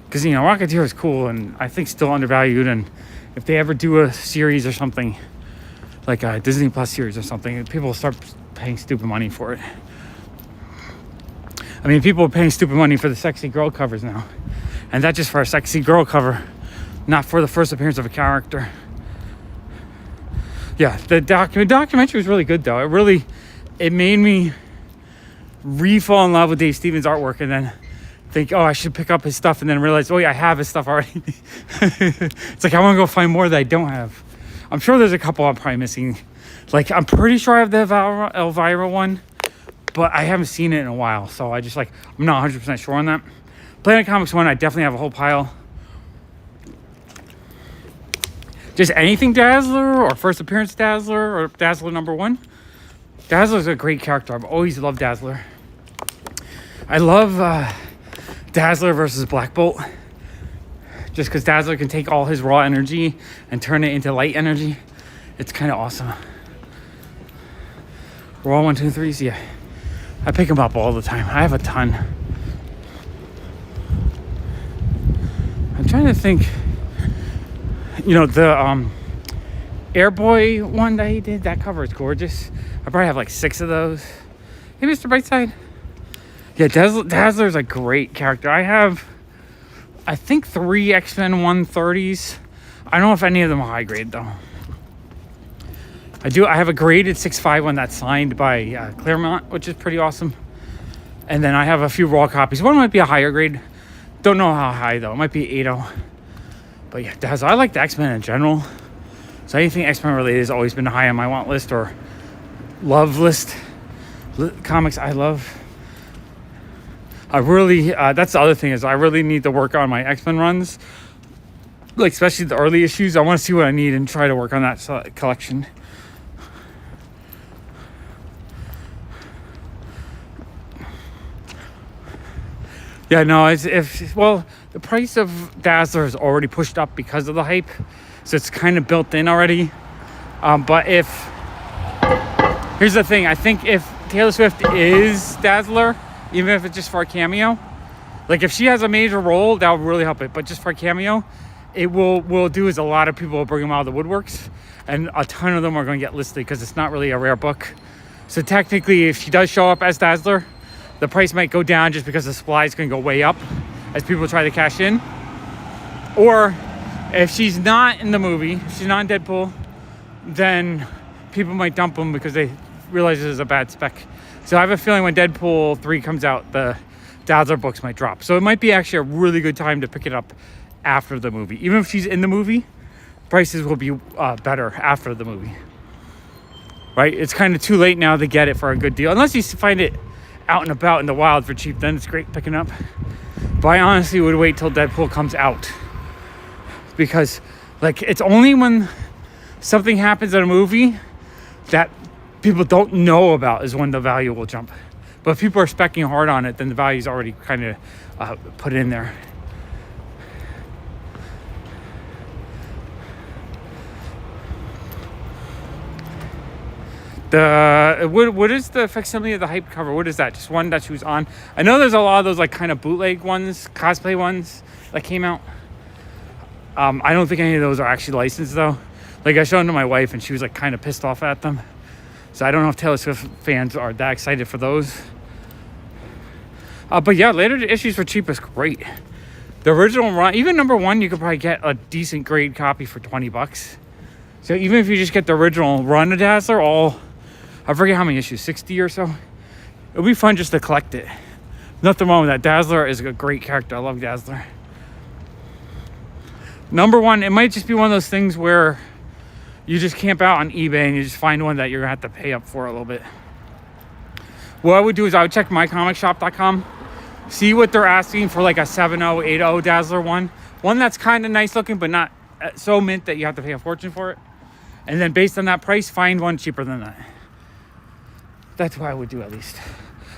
Because, you know, Rocketeer is cool and I think still undervalued. And if they ever do a series or something, like a Disney Plus series or something, people will start paying stupid money for it. I mean, people are paying stupid money for the sexy girl covers now. And that's just for a sexy girl cover, not for the first appearance of a character. Yeah, the documentary was really good, though. It made me re-fall in love with Dave Stevens' artwork and then think, oh, I should pick up his stuff, and then realize, oh yeah, I have his stuff already. It's like I want to go find more that I don't have. I'm sure there's a couple I'm probably missing. Like, I'm pretty sure I have the Elvira one, but I haven't seen it in a while, so I'm not 100% sure on that. Planet Comics 1, I definitely have a whole pile. Just anything Dazzler, or first appearance Dazzler, or Dazzler #1. Dazzler's a great character. I've always loved Dazzler. I love Dazzler versus Black Bolt. Just because Dazzler can take all his raw energy and turn it into light energy. It's kind of awesome. Raw 1, 2, 3s, yeah. I pick them up all the time. I have a ton. I'm trying to think. You know, the Airboy one that he did, that cover is gorgeous. I probably have like 6 of those. Hey, Mr. Brightside. Yeah, Dazzler's a great character. I have, I think, 3 X-Men 130s. I don't know if any of them are high grade though. I have a graded 6.5 one that's signed by Claremont, which is pretty awesome. And then I have a few raw copies. One might be a higher grade. Don't know how high though. It might be 8.0. But yeah, Dazzler. I like the X-Men in general. So anything X-Men related has always been high on my want list or love list. Comics I love. I really, that's the other thing is I really need to work on my X-Men runs. Like especially the early issues. I want to see what I need and try to work on that collection. Yeah, no, well, the price of Dazzler is already pushed up because of the hype. So it's kind of built in already. But here's the thing. I think if Taylor Swift is Dazzler, even if it's just for a cameo, like if she has a major role, that would really help it. But just for a cameo, it will do is a lot of people will bring them out of the woodworks. And a ton of them are going to get listed because it's not really a rare book. So technically, if she does show up as Dazzler, the price might go down just because the supply is going to go way up as people try to cash in. Or if she's not in the movie, if she's not in Deadpool, then people might dump them because they realize this is a bad spec. So I have a feeling when Deadpool 3 comes out, the Dazzler books might drop. So it might be actually a really good time to pick it up after the movie. Even if she's in the movie, prices will be better after the movie. Right? It's kind of too late now to get it for a good deal. Unless you find it out and about in the wild for cheap, then it's great picking up. But I honestly would wait till Deadpool comes out, because like it's only when something happens in a movie that people don't know about is when the value will jump. But if people are specking hard on it, then the value's already kind of put in there. What is the facsimile of the hype cover? What is that? Just one that she was on? I know there's a lot of those like kind of bootleg ones, cosplay ones that came out. I don't think any of those are actually licensed though. Like I showed them to my wife and she was like kind of pissed off at them. So I don't know if Taylor Swift fans are that excited for those. But yeah, later issues for cheap is great. The original run, even number 1, you could probably get a decent grade copy for $20. So even if you just get the original run of Dazzler, I forget how many issues, 60 or so. It'll be fun just to collect it. Nothing wrong with that. Dazzler is a great character. I love Dazzler. Number 1, it might just be one of those things where you just camp out on eBay and you just find one that you're going to have to pay up for a little bit. What I would do is I would check mycomicshop.com, see what they're asking for like a 7.0, 8.0 Dazzler one. One that's kind of nice looking, but not so mint that you have to pay a fortune for it. And then based on that price, find one cheaper than that. That's what I would do at least.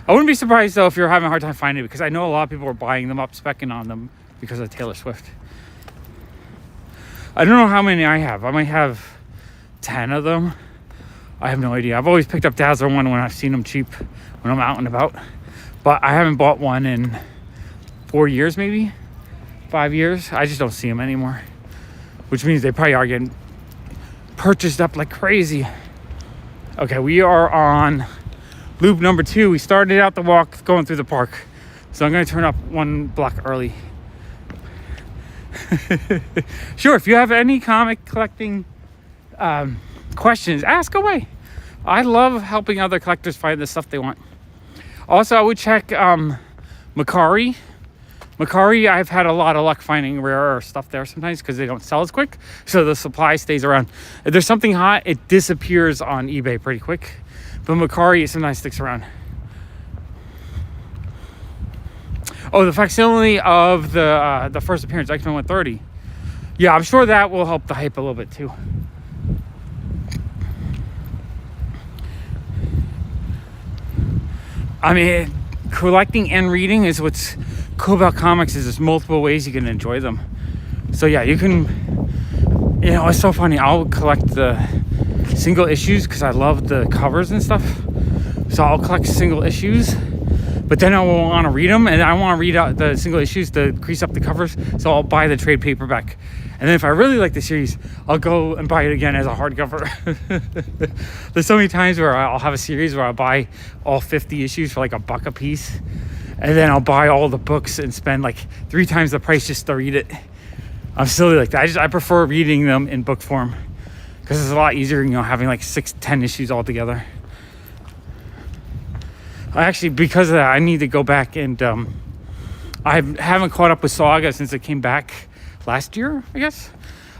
I wouldn't be surprised though if you're having a hard time finding it, because I know a lot of people are buying them up, speccing on them because of Taylor Swift. I don't know how many I have. I might have 10 of them. I have no idea. I've always picked up Dazzler one when I've seen them cheap when I'm out and about. But I haven't bought one in 4 years, maybe 5 years. I just don't see them anymore, which means they probably are getting purchased up like crazy. Okay, we are on loop number 2. We started out the walk going through the park, so I'm going to turn up 1 block early. Sure, if you have any comic collecting questions, ask away. I love helping other collectors find the stuff they want. Also, I would check Macari. Macari, I've had a lot of luck finding rarer stuff there sometimes because they don't sell as quick, so the supply stays around. If there's something hot, it disappears on eBay pretty quick, but Macari sometimes sticks around. Oh, the facsimile of the first appearance, X-Men 130. Yeah, I'm sure that will help the hype a little bit too. I mean, collecting and reading is what's cool about comics, is there's multiple ways you can enjoy them. So yeah, you can, it's so funny. I'll collect the single issues because I love the covers and stuff. So I'll collect single issues, but then I will want to read them, and I want to read out the single issues to crease up the covers. So I'll buy the trade paperback, and then if I really like the series, I'll go and buy it again as a hardcover. There's so many times where I'll have a series where I'll buy all 50 issues for like $1 a piece, and then I'll buy all the books and spend like 3 times the price just to read it. I'm silly like that. I prefer reading them in book form because it's a lot easier, having like 6-10 issues all together. Actually, because of that, I need to go back and I haven't caught up with Saga since it came back last year, I guess.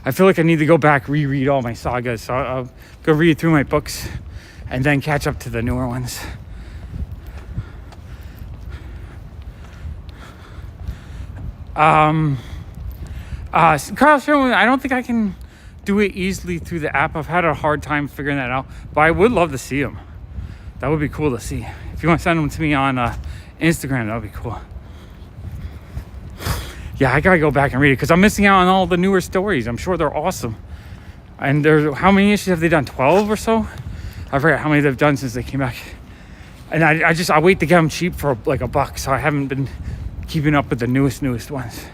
I feel like I need to go back, reread all my sagas. So I'll go read through my books and then catch up to the newer ones. Carl Sherman, I don't think I can do it easily through the app. I've had a hard time figuring that out, but I would love to see him. That would be cool to see. If you want to send them to me on Instagram, that would be cool. Yeah, I gotta go back and read it because I'm missing out on all the newer stories. I'm sure they're awesome. And there's, how many issues have they done? 12 or so? I forget how many they've done since they came back. And I wait to get them cheap for like $1, so I haven't been keeping up with the newest ones.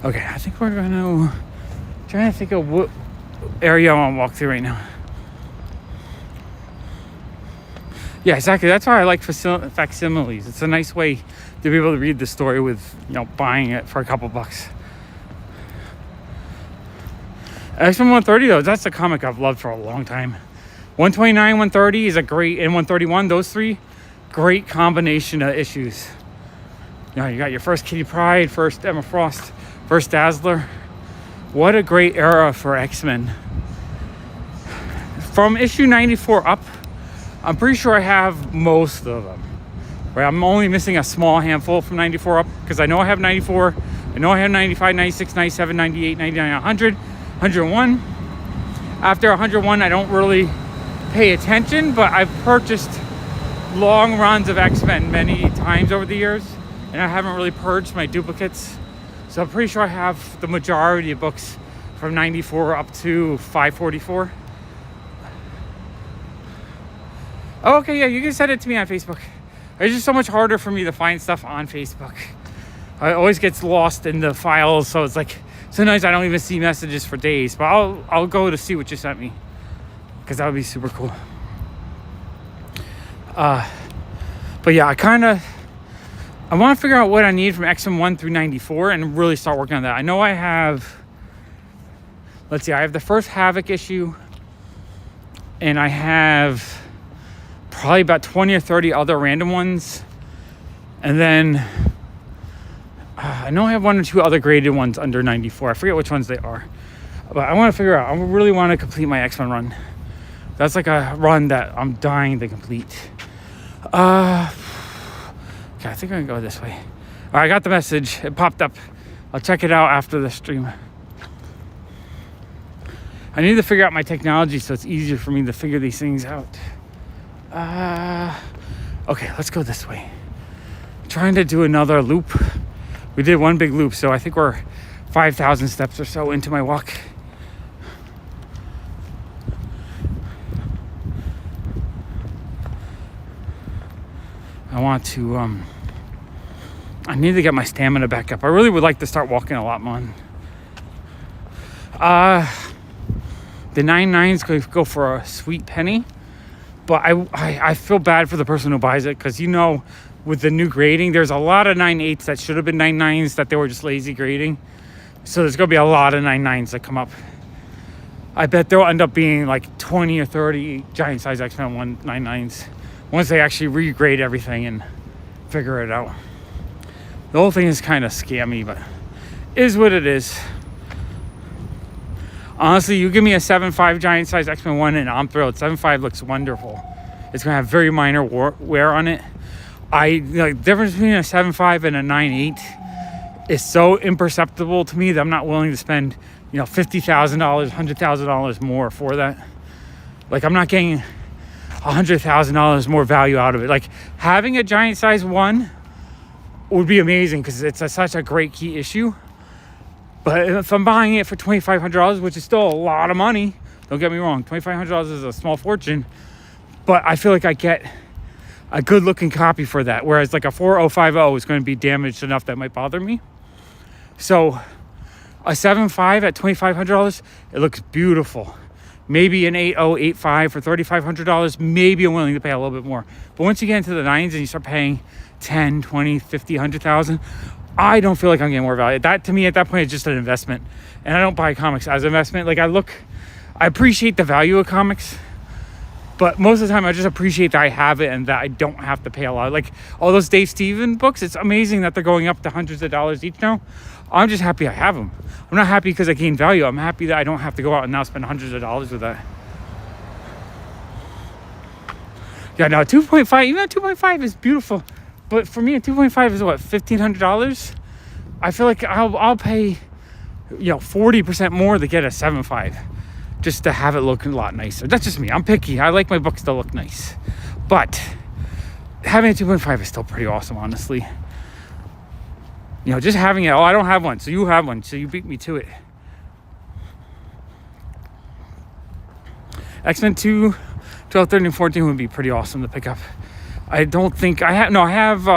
Okay, I think we're gonna trying to think of what area I want to walk through right now. Yeah, exactly. That's why I like facsimiles. It's a nice way to be able to read the story with, buying it for a couple bucks. X-Men 130 though, that's a comic I've loved for a long time. 129, 130 is a great, and 131, those 3, great combination of issues. You got your first Kitty Pryde, first Emma Frost, first Dazzler. What a great era for X-Men. From issue 94 up, I'm pretty sure I have most of them. Right, I'm only missing a small handful from 94 up because I know I have 94, I know I have 95, 96, 97, 98, 99, 100, 101. After 101, I don't really pay attention, but I've purchased long runs of X-Men many times over the years, and I haven't really purged my duplicates. So I'm pretty sure I have the majority of books from 94 up to 544. Oh, okay, yeah, you can send it to me on Facebook. It's just so much harder for me to find stuff on Facebook. It always gets lost in the files, so it's like sometimes I don't even see messages for days. But I'll go to see what you sent me because that would be super cool. But yeah, I want to figure out what I need from X-Men 1 through 94 and really start working on that. I know I have, let's see, I have the first Havoc issue, and I have probably about 20 or 30 other random ones. And then I know I have 1 or 2 other graded ones under 94. I forget which ones they are. But I want to figure out, I really want to complete my X-Men run. That's like a run that I'm dying to complete. Okay, I think I can go this way. All right, I got the message. It popped up. I'll check it out after the stream. I need to figure out my technology so it's easier for me to figure these things out. Okay, let's go this way. I'm trying to do another loop. We did one big loop, so I think we're 5,000 steps or so into my walk. I want to, I need to get my stamina back up. I really would like to start walking a lot more. The 99s go for a sweet penny. But I feel bad for the person who buys it because, with the new grading, there's a lot of 9.8s that should have been 9.9s that they were just lazy grading. So there's going to be a lot of 9.9s that come up. I bet there'll end up being like 20 or 30 giant size X-Men 9.9s once they actually regrade everything and figure it out. The whole thing is kind of scammy, but is what it is. Honestly, you give me a 7.5 giant size X-Men 1 and I'm thrilled. 7.5 looks wonderful. It's going to have very minor wear on it. The difference between a 7.5 and a 9.8 is so imperceptible to me that I'm not willing to spend, $50,000, $100,000 more for that. Like, I'm not getting $100,000 more value out of it. Like, having a giant size 1 would be amazing because it's such a great key issue. But if I'm buying it for $2,500, which is still a lot of money, don't get me wrong, $2,500 is a small fortune, but I feel like I get a good looking copy for that. Whereas like a 4050 is going to be damaged enough that might bother me. So a 7.5 at $2,500, it looks beautiful. Maybe an 8085 for $3,500, maybe I'm willing to pay a little bit more. But once you get into the 9s and you start paying 10, 20, 50, 100,000, I don't feel like I'm getting more value. That to me at that point is just an investment. And I don't buy comics as an investment. Like I appreciate the value of comics, but most of the time I just appreciate that I have it and that I don't have to pay a lot. Like all those Dave Stevens books, it's amazing that they're going up to hundreds of dollars each now. I'm just happy I have them. I'm not happy because I gain value. I'm happy that I don't have to go out and now spend hundreds of dollars with that. Yeah, no, 2.5, even at 2.5 is beautiful. But for me, a 2.5 is what, $1,500? I feel like I'll pay, 40% more to get a 7.5 just to have it look a lot nicer. That's just me. I'm picky. I like my books to look nice. But having a 2.5 is still pretty awesome, honestly. Just having it. Oh, I don't have one, so you have one, so you beat me to it. X-Men 2, 12, 13, 14 would be pretty awesome to pick up. I don't think I have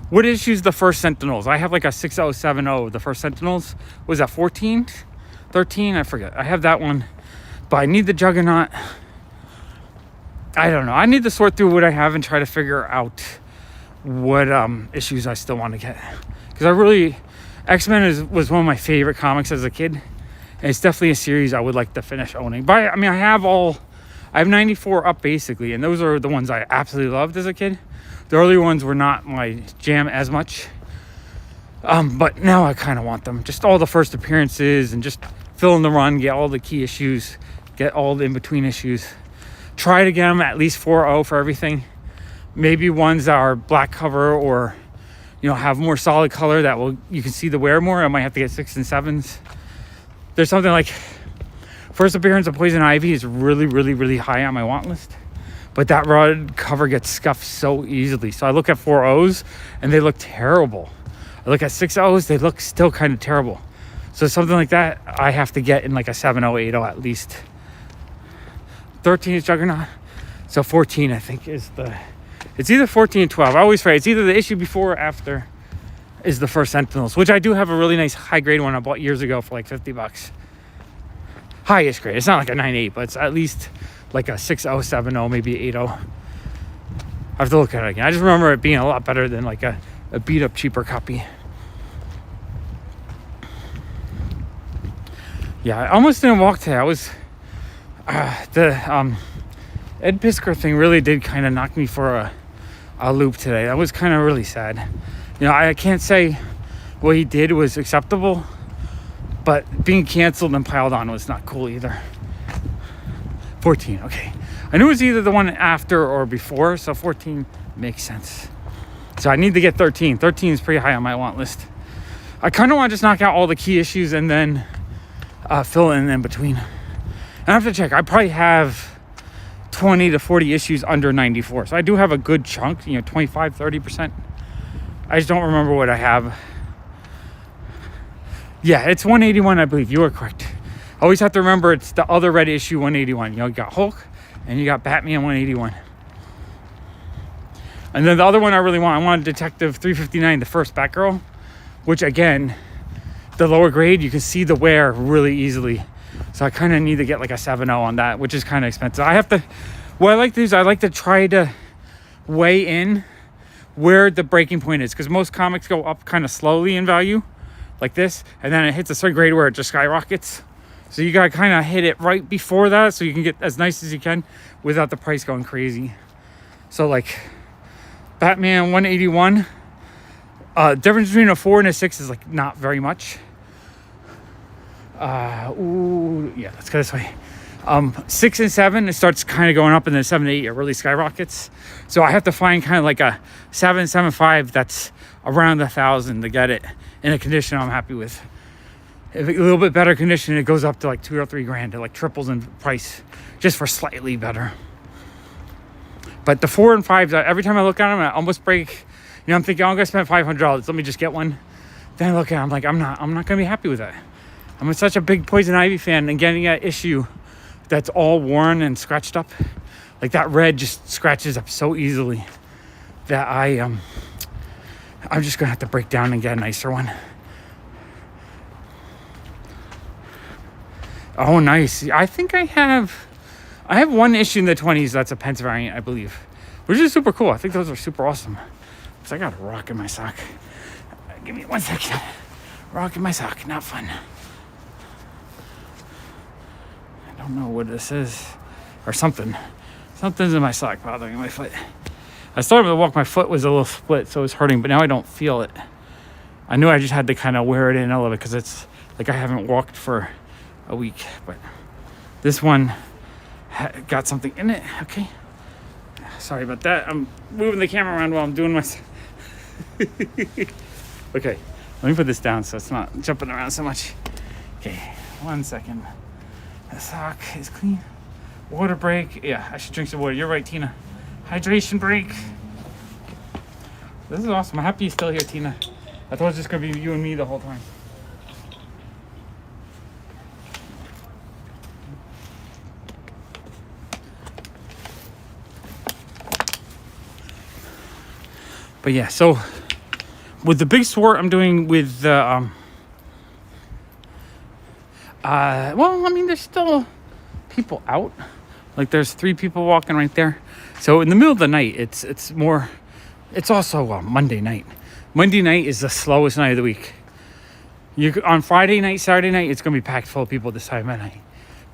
what issues the first Sentinels? I have like a 6070, the first Sentinels. Was that 14? 13? I forget. I have that one. But I need the Juggernaut. I don't know. I need to sort through what I have and try to figure out what issues I still want to get. Because X-Men was one of my favorite comics as a kid. And it's definitely a series I would like to finish owning. But I have 94 up basically, and those are the ones I absolutely loved as a kid. The earlier ones were not my jam as much. But now I kind of want them. Just all the first appearances and just fill in the run, get all the key issues, get all the in-between issues. Try to get them at least 4.0 for everything. Maybe ones that are black cover or, have more solid color that you can see the wear more. I might have to get 6s and 7s. There's something like first appearance of Poison Ivy is really, really, really high on my want list. But that red cover gets scuffed so easily. So I look at 4.0s and they look terrible. I look at 6.0s, they look still kind of terrible. So something like that, I have to get in like a 7.0, 8.0 at least. 13 is Juggernaut. So 14, I think, is it's either 14 and 12. I always forget. It's either the issue before or after is the first Sentinels, which I do have a really nice high grade one I bought years ago for like $50. Highest grade. It's not like a 9.8, but it's at least like a 6.0, 7.0, maybe 8.0. I have to look at it again. I just remember it being a lot better than like a beat up cheaper copy. Yeah, I almost didn't walk today. I was the Ed Piskor thing really did kind of knock me for a loop today. That was kind of really sad. I can't say what he did was acceptable, but being canceled and piled on was not cool either. 14, okay. I knew it was either the one after or before, so 14 makes sense. So I need to get 13. 13 is pretty high on my want list. I kind of want to just knock out all the key issues and then fill in between. And I have to check. I probably have 20 to 40 issues under 94. So I do have a good chunk, 25, 30%. I just don't remember what I have. Yeah, it's 181, I believe. You are correct. I always have to remember it's the other red issue 181. You got Hulk and you got Batman 181. And then the other one I really want, I want Detective 359, the first Batgirl, which again, the lower grade, you can see the wear really easily. So I kind of need to get like a 7.0 on that, which is kind of expensive. What I like to do is I like to try to weigh in where the breaking point is, because most comics go up kind of slowly in value like this, and then it hits a certain grade where it just skyrockets. So you gotta kind of hit it right before that so you can get as nice as you can without the price going crazy. So like Batman 181, difference between a 4 and a 6 is like not very much. Yeah, let's go this way. 6 and 7, it starts kind of going up, and then 7 and 8, it really skyrockets. So I have to find kind of like a 7.5 that's around 1,000 to get it in a condition I'm happy with. If a little bit better condition, it goes up to like $2 or $3 grand. It like triples in price just for slightly better. But the 4 and 5s, every time I look at them, I almost break. I'm thinking, I'm gonna spend $500. Let me just get one. then I look at it, I'm like, I'm not gonna be happy with that. I'm such a big Poison Ivy fan, and getting an issue that's all worn and scratched up, like that red just scratches up so easily that I'm just gonna have to break down and get a nicer one. Oh, nice. I think I have one issue in the 20s that's a Pence variant, I believe, which is super cool. I think those are super awesome. So I got a rock in my sock. Give me 1 second. Rock in my sock, not fun. I don't know what this is, or something. Something's in my sock bothering my foot. I started to walk, my foot was a little split, so it was hurting, but now I don't feel it. I knew I just had to kind of wear it in a little bit because it's like I haven't walked for a week, but this one got something in it. Okay, sorry about that. I'm moving the camera around while I'm doing my okay, let me put this down so it's not jumping around so much. Okay, 1 second. The sock is clean. Water break. Yeah, I should drink some water. You're right, Tina. Hydration break. This is awesome. I'm happy you're still here, Tina. I thought it was just gonna be you and me the whole time. But yeah, so with the big sport I'm doing with well, I mean, there's still people out. Like there's 3 people walking right there. So in the middle of the night, it's also Monday night. Monday night is the slowest night of the week. On Friday night, Saturday night, it's gonna be packed full of people this time of night.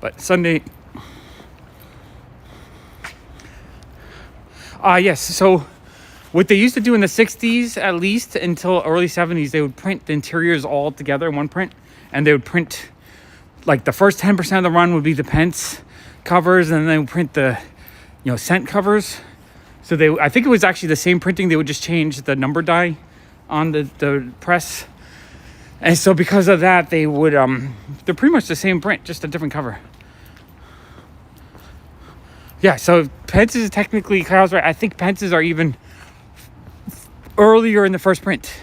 But Sunday, yes. So what they used to do in the 60s, at least until early 70s, they would print the interiors all together in one print, and they would print like the first 10% of the run would be the Pence covers, and then they would print the, cent covers. So I think it was actually the same printing. They would just change the number die on the press, and so because of that, they would they're pretty much the same print, just a different cover. Yeah, so Pence's is technically, Kyle's right. I think Pence's are even earlier in the first print,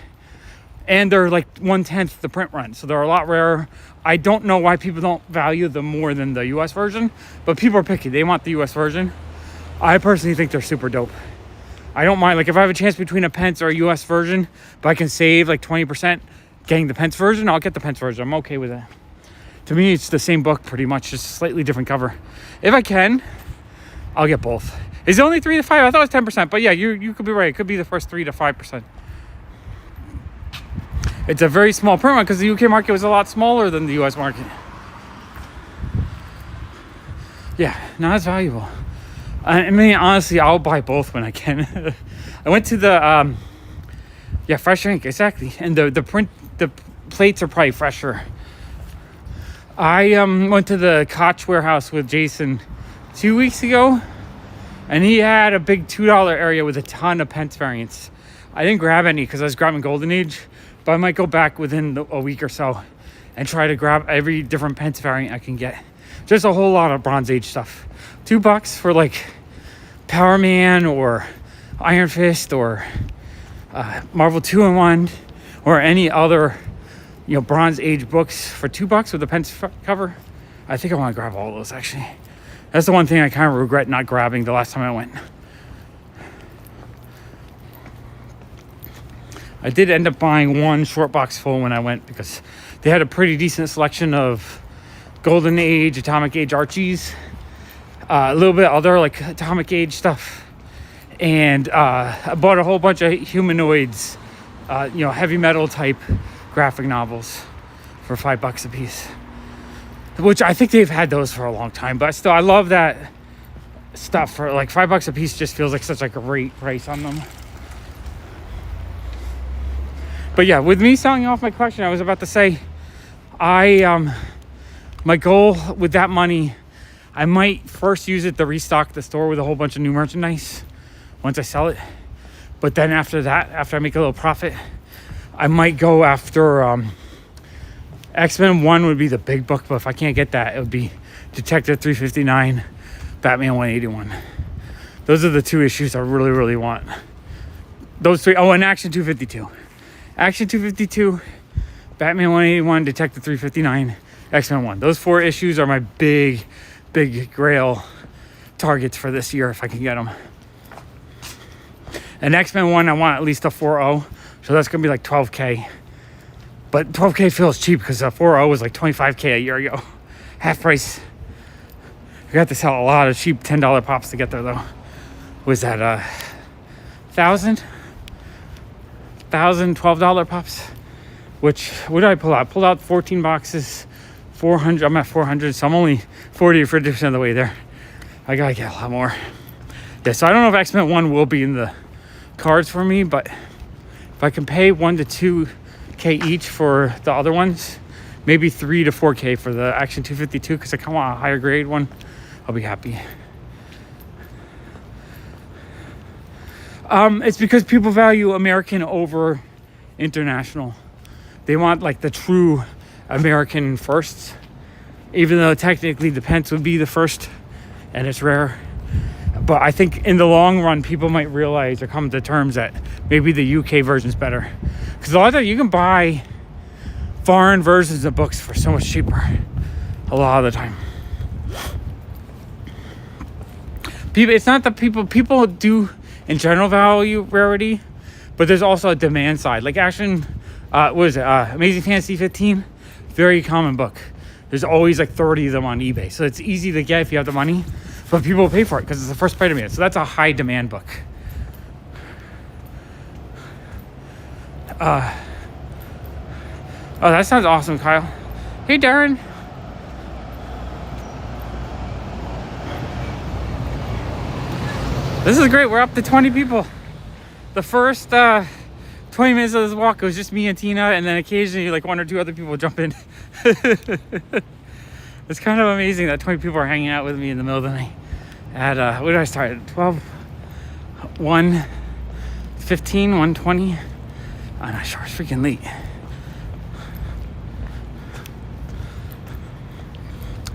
and they're like 1/10 the print run, so they're a lot rarer. I don't know why people don't value them more than the US version, but people are picky. They want the US version. I personally think they're super dope. I don't mind, like if I have a chance between a Pence or a US version, but I can save like 20% getting the Pence version, I'll get the Pence version. I'm okay with that. To me, it's the same book pretty much, just a slightly different cover. If I can, I'll get both. Is it only 3 to 5? I thought it was 10%, but yeah, you could be right. It could be the first 3 to 5%. It's a very small print run because the UK market was a lot smaller than the US market. Yeah, not as valuable. I mean, honestly, I'll buy both when I can. I went to the, fresh ink, exactly. And the plates are probably fresher. I went to the Koch warehouse with Jason 2 weeks ago, and he had a big $2 area with a ton of Pence variants. I didn't grab any because I was grabbing Golden Age, but I might go back within a week or so and try to grab every different Pence variant I can get. Just a whole lot of Bronze Age stuff. $2 for like Power Man or Iron Fist or Marvel 2-in-1 or any other Bronze Age books for $2 with a Pence cover. I think I want to grab all those actually. That's the one thing I kind of regret not grabbing the last time I went. I did end up buying one short box full when I went because they had a pretty decent selection of Golden Age, Atomic Age Archies, a little bit other like Atomic Age stuff, and I bought a whole bunch of humanoids, heavy metal type graphic novels for $5 a piece, which I think they've had those for a long time, but still I love that stuff. For like $5 a piece just feels like such a great price on them. But yeah, with me selling off my collection, I was about to say, my goal with that money, I might first use it to restock the store with a whole bunch of new merchandise once I sell it. But then after that, after I make a little profit, I might go after X-Men 1 would be the big book, but if I can't get that, it would be Detective 359, Batman 181. Those are the 2 issues I really, really want. Those 3. Oh, and Action 252. Action 252 Batman 181, Detective 359, X-Men 1. Those 4 issues are my big Grail targets for this year if I can get them. And X-Men 1, I want at least a 4.0, so that's gonna be like 12K. But 12K feels cheap because a 4.0 was like 25K a year ago, half price. I got to sell a lot of cheap $10 pops to get there though. Was that $1,000, $12 pops? Which, what did I pull out? Pulled out 14 boxes, 400. I'm at 400, so I'm only 40 or 50% of the way there. I gotta get a lot more. Yeah, so I don't know if X-Men 1 will be in the cards for me, but if I can pay 1 to 2K each for the other ones, maybe 3 to 4K for the Action 252, because I kind of want a higher grade one, I'll be happy. It's because people value American over international. They want like the true American first, even though technically the Pence would be the first and it's rare. But I think in the long run, people might realize or come to terms that maybe the UK version's better. Because a lot of times you can buy foreign versions of books for so much cheaper. A lot of the time. People, it's not that people do in general value rarity, but there's also a demand side. Like Action, Amazing Fantasy 15, very common book. There's always like 30 of them on eBay. So it's easy to get if you have the money, but people will pay for it because it's the first Spider-Man. So that's a high demand book. Oh, that sounds awesome, Kyle. Hey, Darren. This is great. We're up to 20 people. The first 20 minutes of this walk, it was just me and Tina, and then occasionally like 1 or 2 other people jump in. It's kind of amazing that 20 people are hanging out with me in the middle of the night. At, what did I start? At 12, 1, 15, 1:20. I'm not sure. It's freaking late.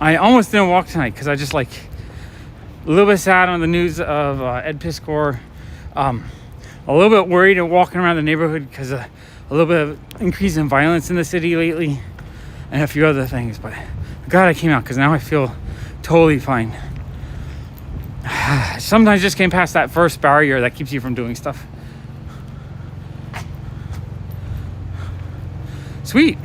I almost didn't walk tonight because I just like a little bit sad on the news of Ed Piskor. A little bit worried and walking around the neighborhood because a little bit of increase in violence in the city lately and a few other things. But God, I came out because now I feel totally fine. Sometimes just came past that first barrier that keeps you from doing stuff. Sweet.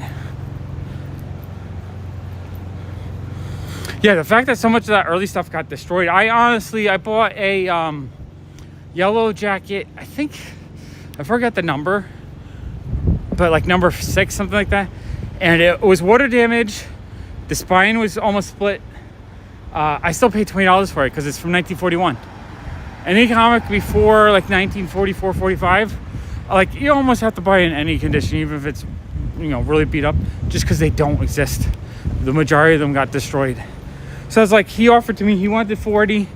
Yeah, the fact that so much of that early stuff got destroyed. I bought a yellow jacket. I think I forgot the number, but like number 6, something like that. And it was water damage. The spine was almost split. I still paid $20 for it because it's from 1941. Any comic before like 1944, 45, like you almost have to buy it in any condition, even if it's, you know, really beat up, just because they don't exist. The majority of them got destroyed. So I was like, he offered to me, he wanted 40.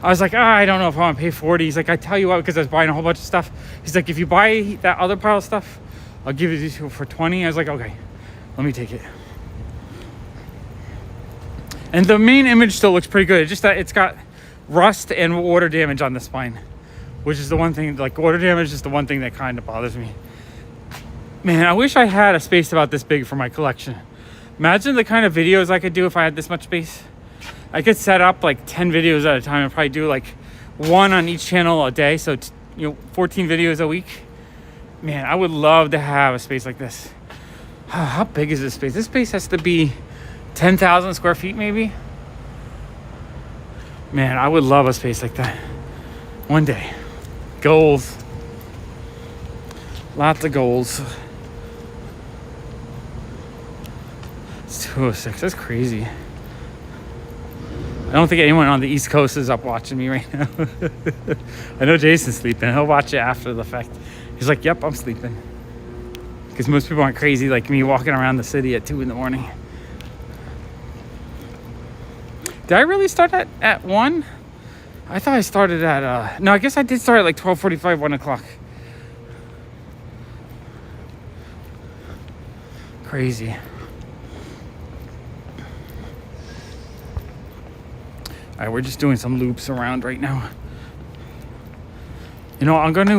I was like, I don't know if I want to pay 40. He's like, I tell you what, because I was buying a whole bunch of stuff. He's like, if you buy that other pile of stuff, I'll give it to you for 20. I was like, okay, let me take it. And the main image still looks pretty good. It's just that it's got rust and water damage on the spine, which is the one thing, like water damage is the one thing that kind of bothers me. Man, I wish I had a space about this big for my collection. Imagine the kind of videos I could do if I had this much space. I could set up like 10 videos at a time and probably do like 1 on each channel a day. So, 14 videos a week. Man, I would love to have a space like this. How big is this space? This space has to be 10,000 square feet maybe. Man, I would love a space like that. One day. Goals. Lots of goals. It's 2:06. That's crazy. I don't think anyone on the East Coast is up watching me right now. I know Jason's sleeping. He'll watch it after the fact. He's like, yep, I'm sleeping. Because most people aren't crazy like me walking around the city at 2 in the morning. Did I really start at 1? I thought I started at... no, I guess I did start at like 12:45, 1 o'clock. Crazy. All right, we're just doing some loops around right now. I'm gonna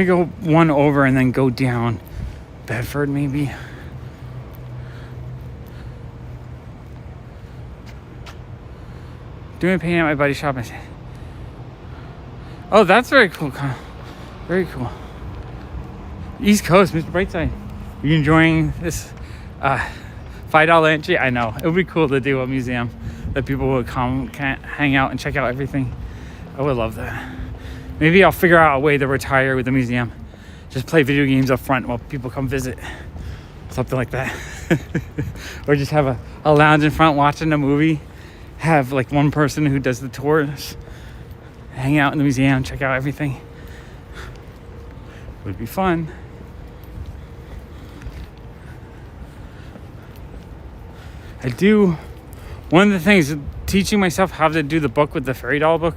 go 1 over and then go down Bedford, maybe. Doing a painting at my buddy's shop. Oh, that's very cool, Kyle. Very cool. East Coast, Mr. Brightside. Are you enjoying this $5 entry? I know. It would be cool to do a museum that people would come, hang out, and check out everything. I would love that. Maybe I'll figure out a way to retire with the museum. Just play video games up front while people come visit. Something like that. Or just have a lounge in front watching a movie. Have like one person who does the tours. Hang out in the museum, check out everything. It would be fun. I do. One of the things, teaching myself how to do the book with the fairy doll book,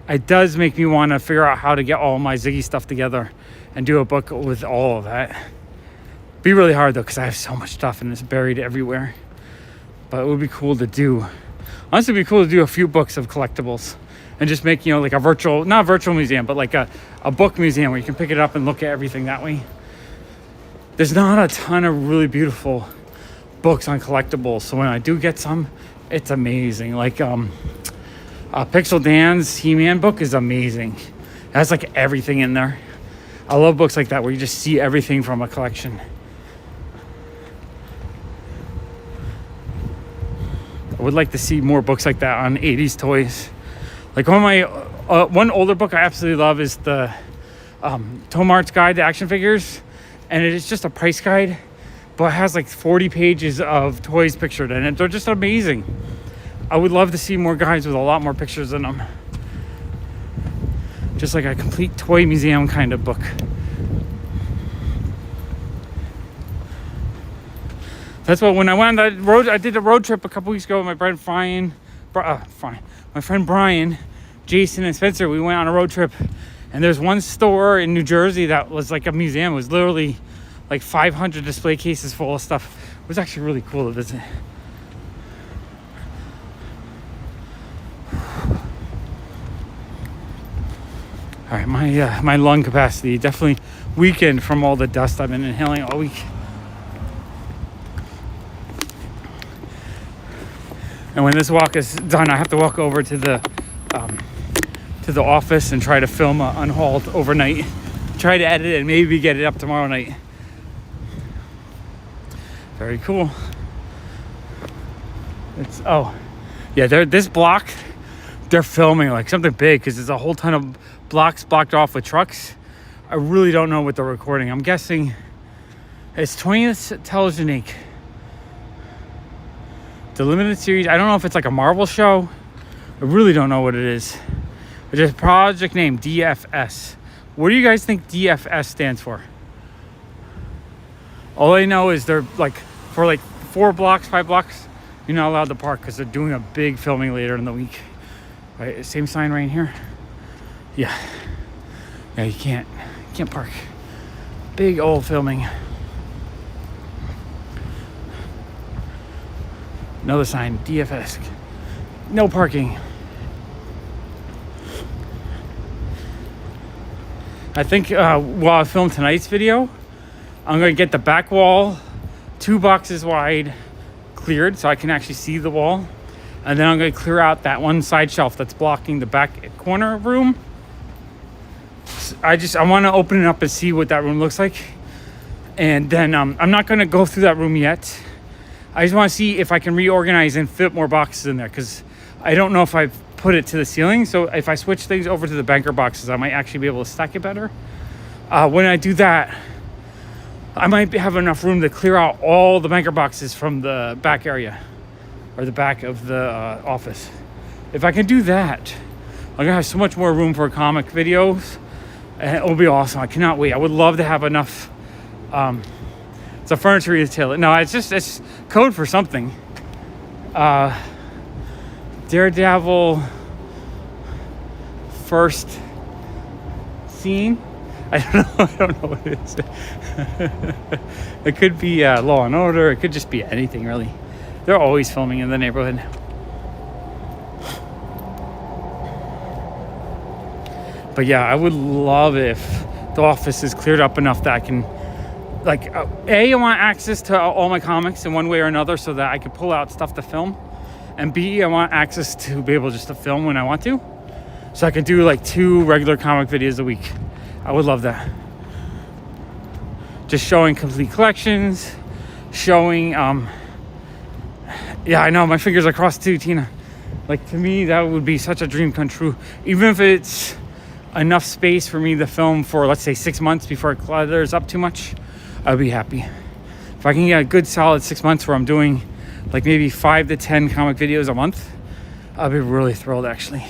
it does make me want to figure out how to get all my Ziggy stuff together and do a book with all of that. Be really hard though, because I have so much stuff and it's buried everywhere. But it would be cool to do. Honestly, it'd be cool to do a few books of collectibles and just make, you know, like a virtual, not a virtual museum, but like a book museum where you can pick it up and look at everything that way. There's not a ton of really beautiful books on collectibles, so when I do get some, it's amazing. Like Pixel Dan's He-Man book is amazing. It has like everything in there. I love books like that where you just see everything from a collection. I would like to see more books like that on 80s toys. Like one older book I absolutely love is the Tomart's Guide to Action Figures, and it is just a price guide, but it has like 40 pages of toys pictured in it. They're just amazing. I would love to see more guides with a lot more pictures in them. Just like a complete toy museum kind of book. That's what, when I went on that road, I did a road trip a couple weeks ago with my friend my friend Brian, Jason, and Spencer. We went on a road trip, and there's one store in New Jersey that was like a museum. It was literally like 500 display cases full of stuff. It was actually really cool to visit. All right, my lung capacity definitely weakened from all the dust I've been inhaling all week. And when this walk is done, I have to walk over to the office and try to film Unhauled overnight. Try to edit it and maybe get it up tomorrow night. Very cool. This block, they're filming like something big because there's a whole ton of blocks blocked off with trucks. I really don't know what they're recording. I'm guessing it's 20th Television Inc. The limited series. I don't know if it's like a Marvel show. I really don't know what it is. It's just project name DFS. What do you guys think DFS stands for? All I know is they're like, for like 5 blocks, you're not allowed to park because they're doing a big filming later in the week. Right, same sign right here. Yeah, you can't park. Big old filming. Another sign, DFS. No parking. I think while I film tonight's video, I'm going to get the back wall 2 boxes wide cleared so I can actually see the wall. And then I'm going to clear out that one side shelf that's blocking the back corner room. I want to open it up and see what that room looks like. And then I'm not going to go through that room yet. I just want to see if I can reorganize and fit more boxes in there, because I don't know if I've put it to the ceiling. So if I switch things over to the banker boxes, I might actually be able to stack it better. When I do that, I might have enough room to clear out all the banker boxes from the back area, or the back of the office. If I can do that, I'm going to have so much more room for comic videos, and it will be awesome. I cannot wait. I would love to have enough. It's a furniture retailer. No, it's code for something. Daredevil first scene. I don't know what it is. It could be Law and Order. It could just be anything, really. They're always filming in the neighborhood. But yeah, I would love if the office is cleared up enough that I can like, A, I want access to all my comics in one way or another so that I can pull out stuff to film. And B, I want access to be able just to film when I want to. So I can do like 2 regular comic videos a week. I would love that. Just showing complete collections, showing, yeah, I know, my fingers are crossed too, Tina. Like, to me, that would be such a dream come true. Even if it's enough space for me to film for, let's say, 6 months before it clutters up too much, I'd be happy. If I can get a good solid 6 months where I'm doing like maybe 5 to 10 comic videos a month, I'd be really thrilled, actually.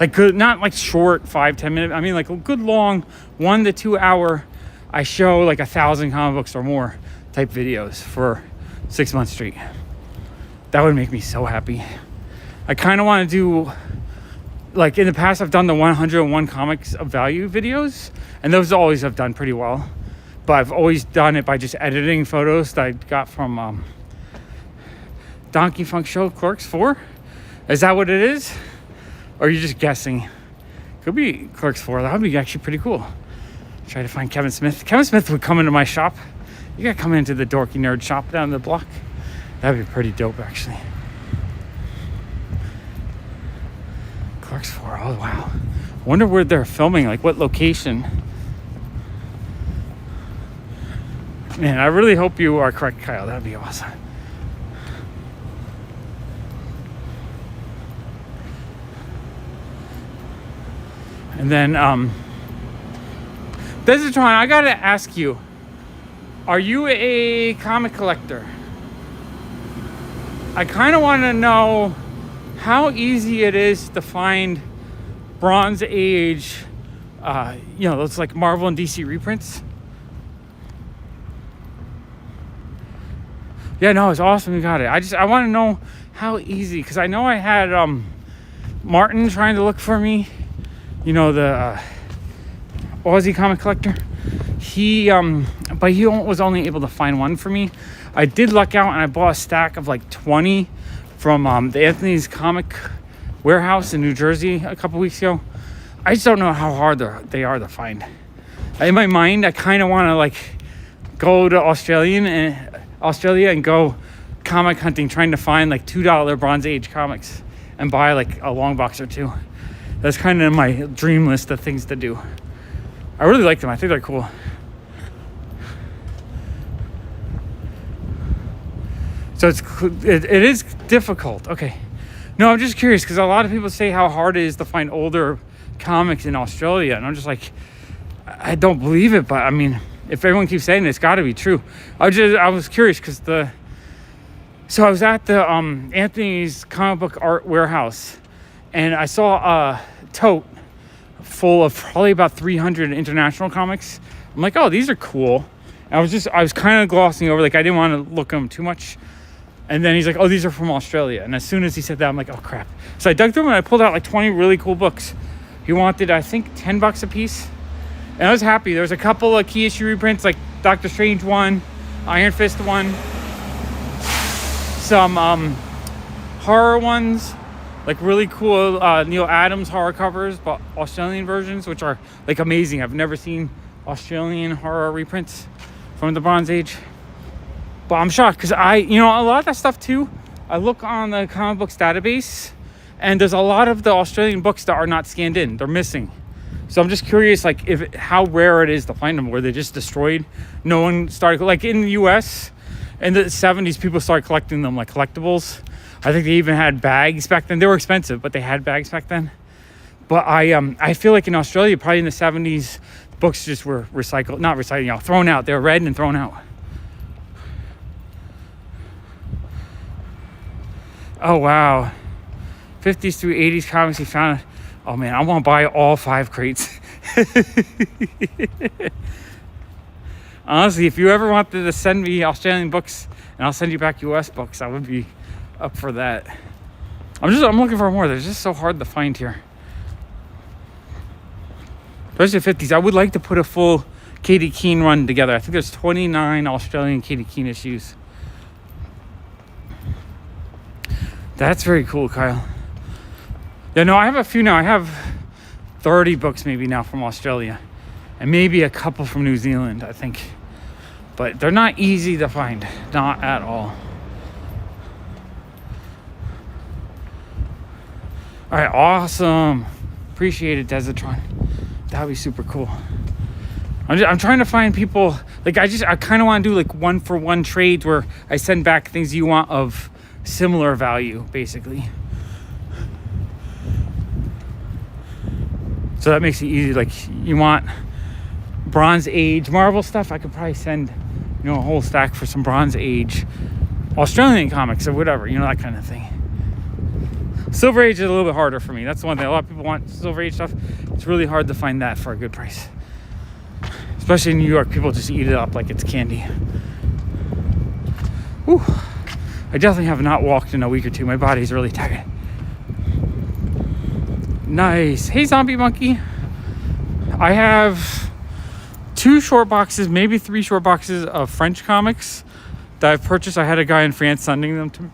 Like, good, not like short 5-10 minute. I mean, like a good long 1 to 2 hour. I show like 1,000 comic books or more type videos for 6 months straight. That would make me so happy. I kind of want to do, like, in the past I've done the 101 comics of value videos, and those always have done pretty well. But I've always done it by just editing photos that I got from Donkey Funk Show Clerks 4. Is that what it is? Or are you just guessing? Could be Clerks 4. That would be actually pretty cool. Try to find Kevin Smith. Kevin Smith would come into my shop. You gotta come into the dorky nerd shop down the block. That'd be pretty dope, actually. Clerks 4. Oh, wow. Wonder where they're filming. Like, what location? Man, I really hope you are correct, Kyle. That'd be awesome. And then, Desitron, I gotta ask you, are you a comic collector? I kind of want to know how easy it is to find Bronze Age, you know, those like Marvel and DC reprints. Yeah, no, it's awesome you got it. I want to know how easy, because I know I had Martin trying to look for me. You know, the Aussie comic collector. He, but he was only able to find one for me. I did luck out and I bought a stack of like 20 from the Anthony's Comic Warehouse in New Jersey a couple weeks ago. I just don't know how hard they are to find. In my mind, I kind of want to like go to Australia and go comic hunting, trying to find like $2 Bronze Age comics and buy like a long box or 2. That's kind of my dream list of things to do. I really like them. I think they're cool. So it is difficult. Okay. No, I'm just curious because a lot of people say how hard it is to find older comics in Australia. And I'm just like, I don't believe it. But I mean, if everyone keeps saying it, it's got to be true. I was curious because so I was at the Anthony's Comic Book Art Warehouse. And I saw a tote full of probably about 300 international comics. I'm like, oh, these are cool. And I was kind of glossing over, like I didn't want to look at them too much. And then he's like, oh, these are from Australia. And as soon as he said that, I'm like, oh crap. So I dug through them and I pulled out like 20 really cool books. He wanted, I think, $10 a piece. And I was happy. There was a couple of key issue reprints, like Doctor Strange 1, Iron Fist 1, some horror ones. Like really cool Neil Adams horror covers, but Australian versions, which are like amazing. I've never seen Australian horror reprints from the Bronze Age. But I'm shocked because you know, a lot of that stuff too, I look on the comic books database and there's a lot of the Australian books that are not scanned in. They're missing. So I'm just curious, like how rare it is to find them. Were they just destroyed? No one started, like in the US in the 70s, people started collecting them like collectibles. I think they even had bags back then. They were expensive, but they had bags back then. But I feel like in Australia, probably in the 70s, books just were recycled, not recycled, you know, thrown out. They were read and thrown out. Oh, wow. 50s through 80s comics he found. Oh, man, I want to buy all 5 crates. Honestly, if you ever wanted to send me Australian books and I'll send you back US books, I would be up for that. I'm looking for more. They're just so hard to find here. Especially the 50s. I would like to put a full Katie Keene run together. I think there's 29 Australian Katie Keene issues. That's very cool, Kyle. Yeah, no, I have a few now. I have 30 books maybe now from Australia. And maybe a couple from New Zealand, I think. but they're not easy to find, not at all. All right, awesome. Appreciate it, Desitron. That'd be super cool. I'm trying to find people, like I kind of want to do like 1-for-1 trades where I send back things you want of similar value, basically. So that makes it easy. Like you want Bronze Age Marvel stuff, I could probably send, a whole stack for some Bronze Age Australian comics or whatever, that kind of thing. Silver Age is a little bit harder for me. That's the one thing. A lot of people want Silver Age stuff. It's really hard to find that for a good price. Especially in New York, people just eat it up like it's candy. Whew. I definitely have not walked in a week or two. My body's really tired. Nice. Hey, Zombie Monkey. I have 2 short boxes, maybe 3 short boxes of French comics that I've purchased. I had a guy in France sending them to me.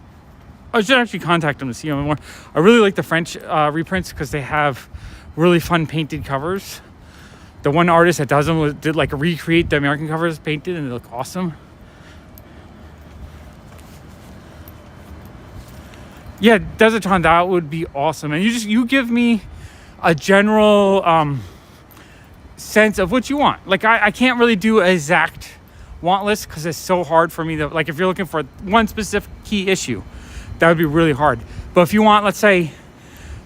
I should actually contact them to see them more. I really like the French reprints because they have really fun painted covers. The one artist that does them did like recreate the American covers painted, and they look awesome. Yeah, Desitron, that would be awesome. And you give me a general sense of what you want. Like I can't really do an exact want list because it's so hard for me to, like, if you're looking for one specific key issue, that would be really hard. But if you want, let's say,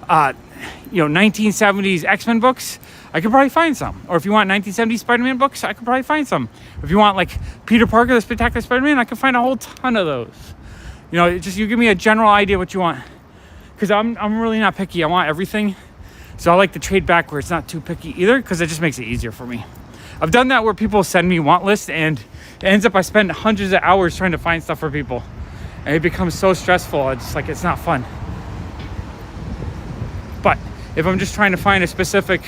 1970s X-Men books, I could probably find some. Or if you want 1970s Spider-Man books, I could probably find some. If you want like Peter Parker, the Spectacular Spider-Man, I could find a whole ton of those. You give me a general idea what you want. Because I'm really not picky. I want everything. So I like to trade back where it's not too picky either, because it just makes it easier for me. I've done that where people send me want lists, and it ends up I spend hundreds of hours trying to find stuff for people. And it becomes so stressful. It's not fun. But if I'm just trying to find a specific,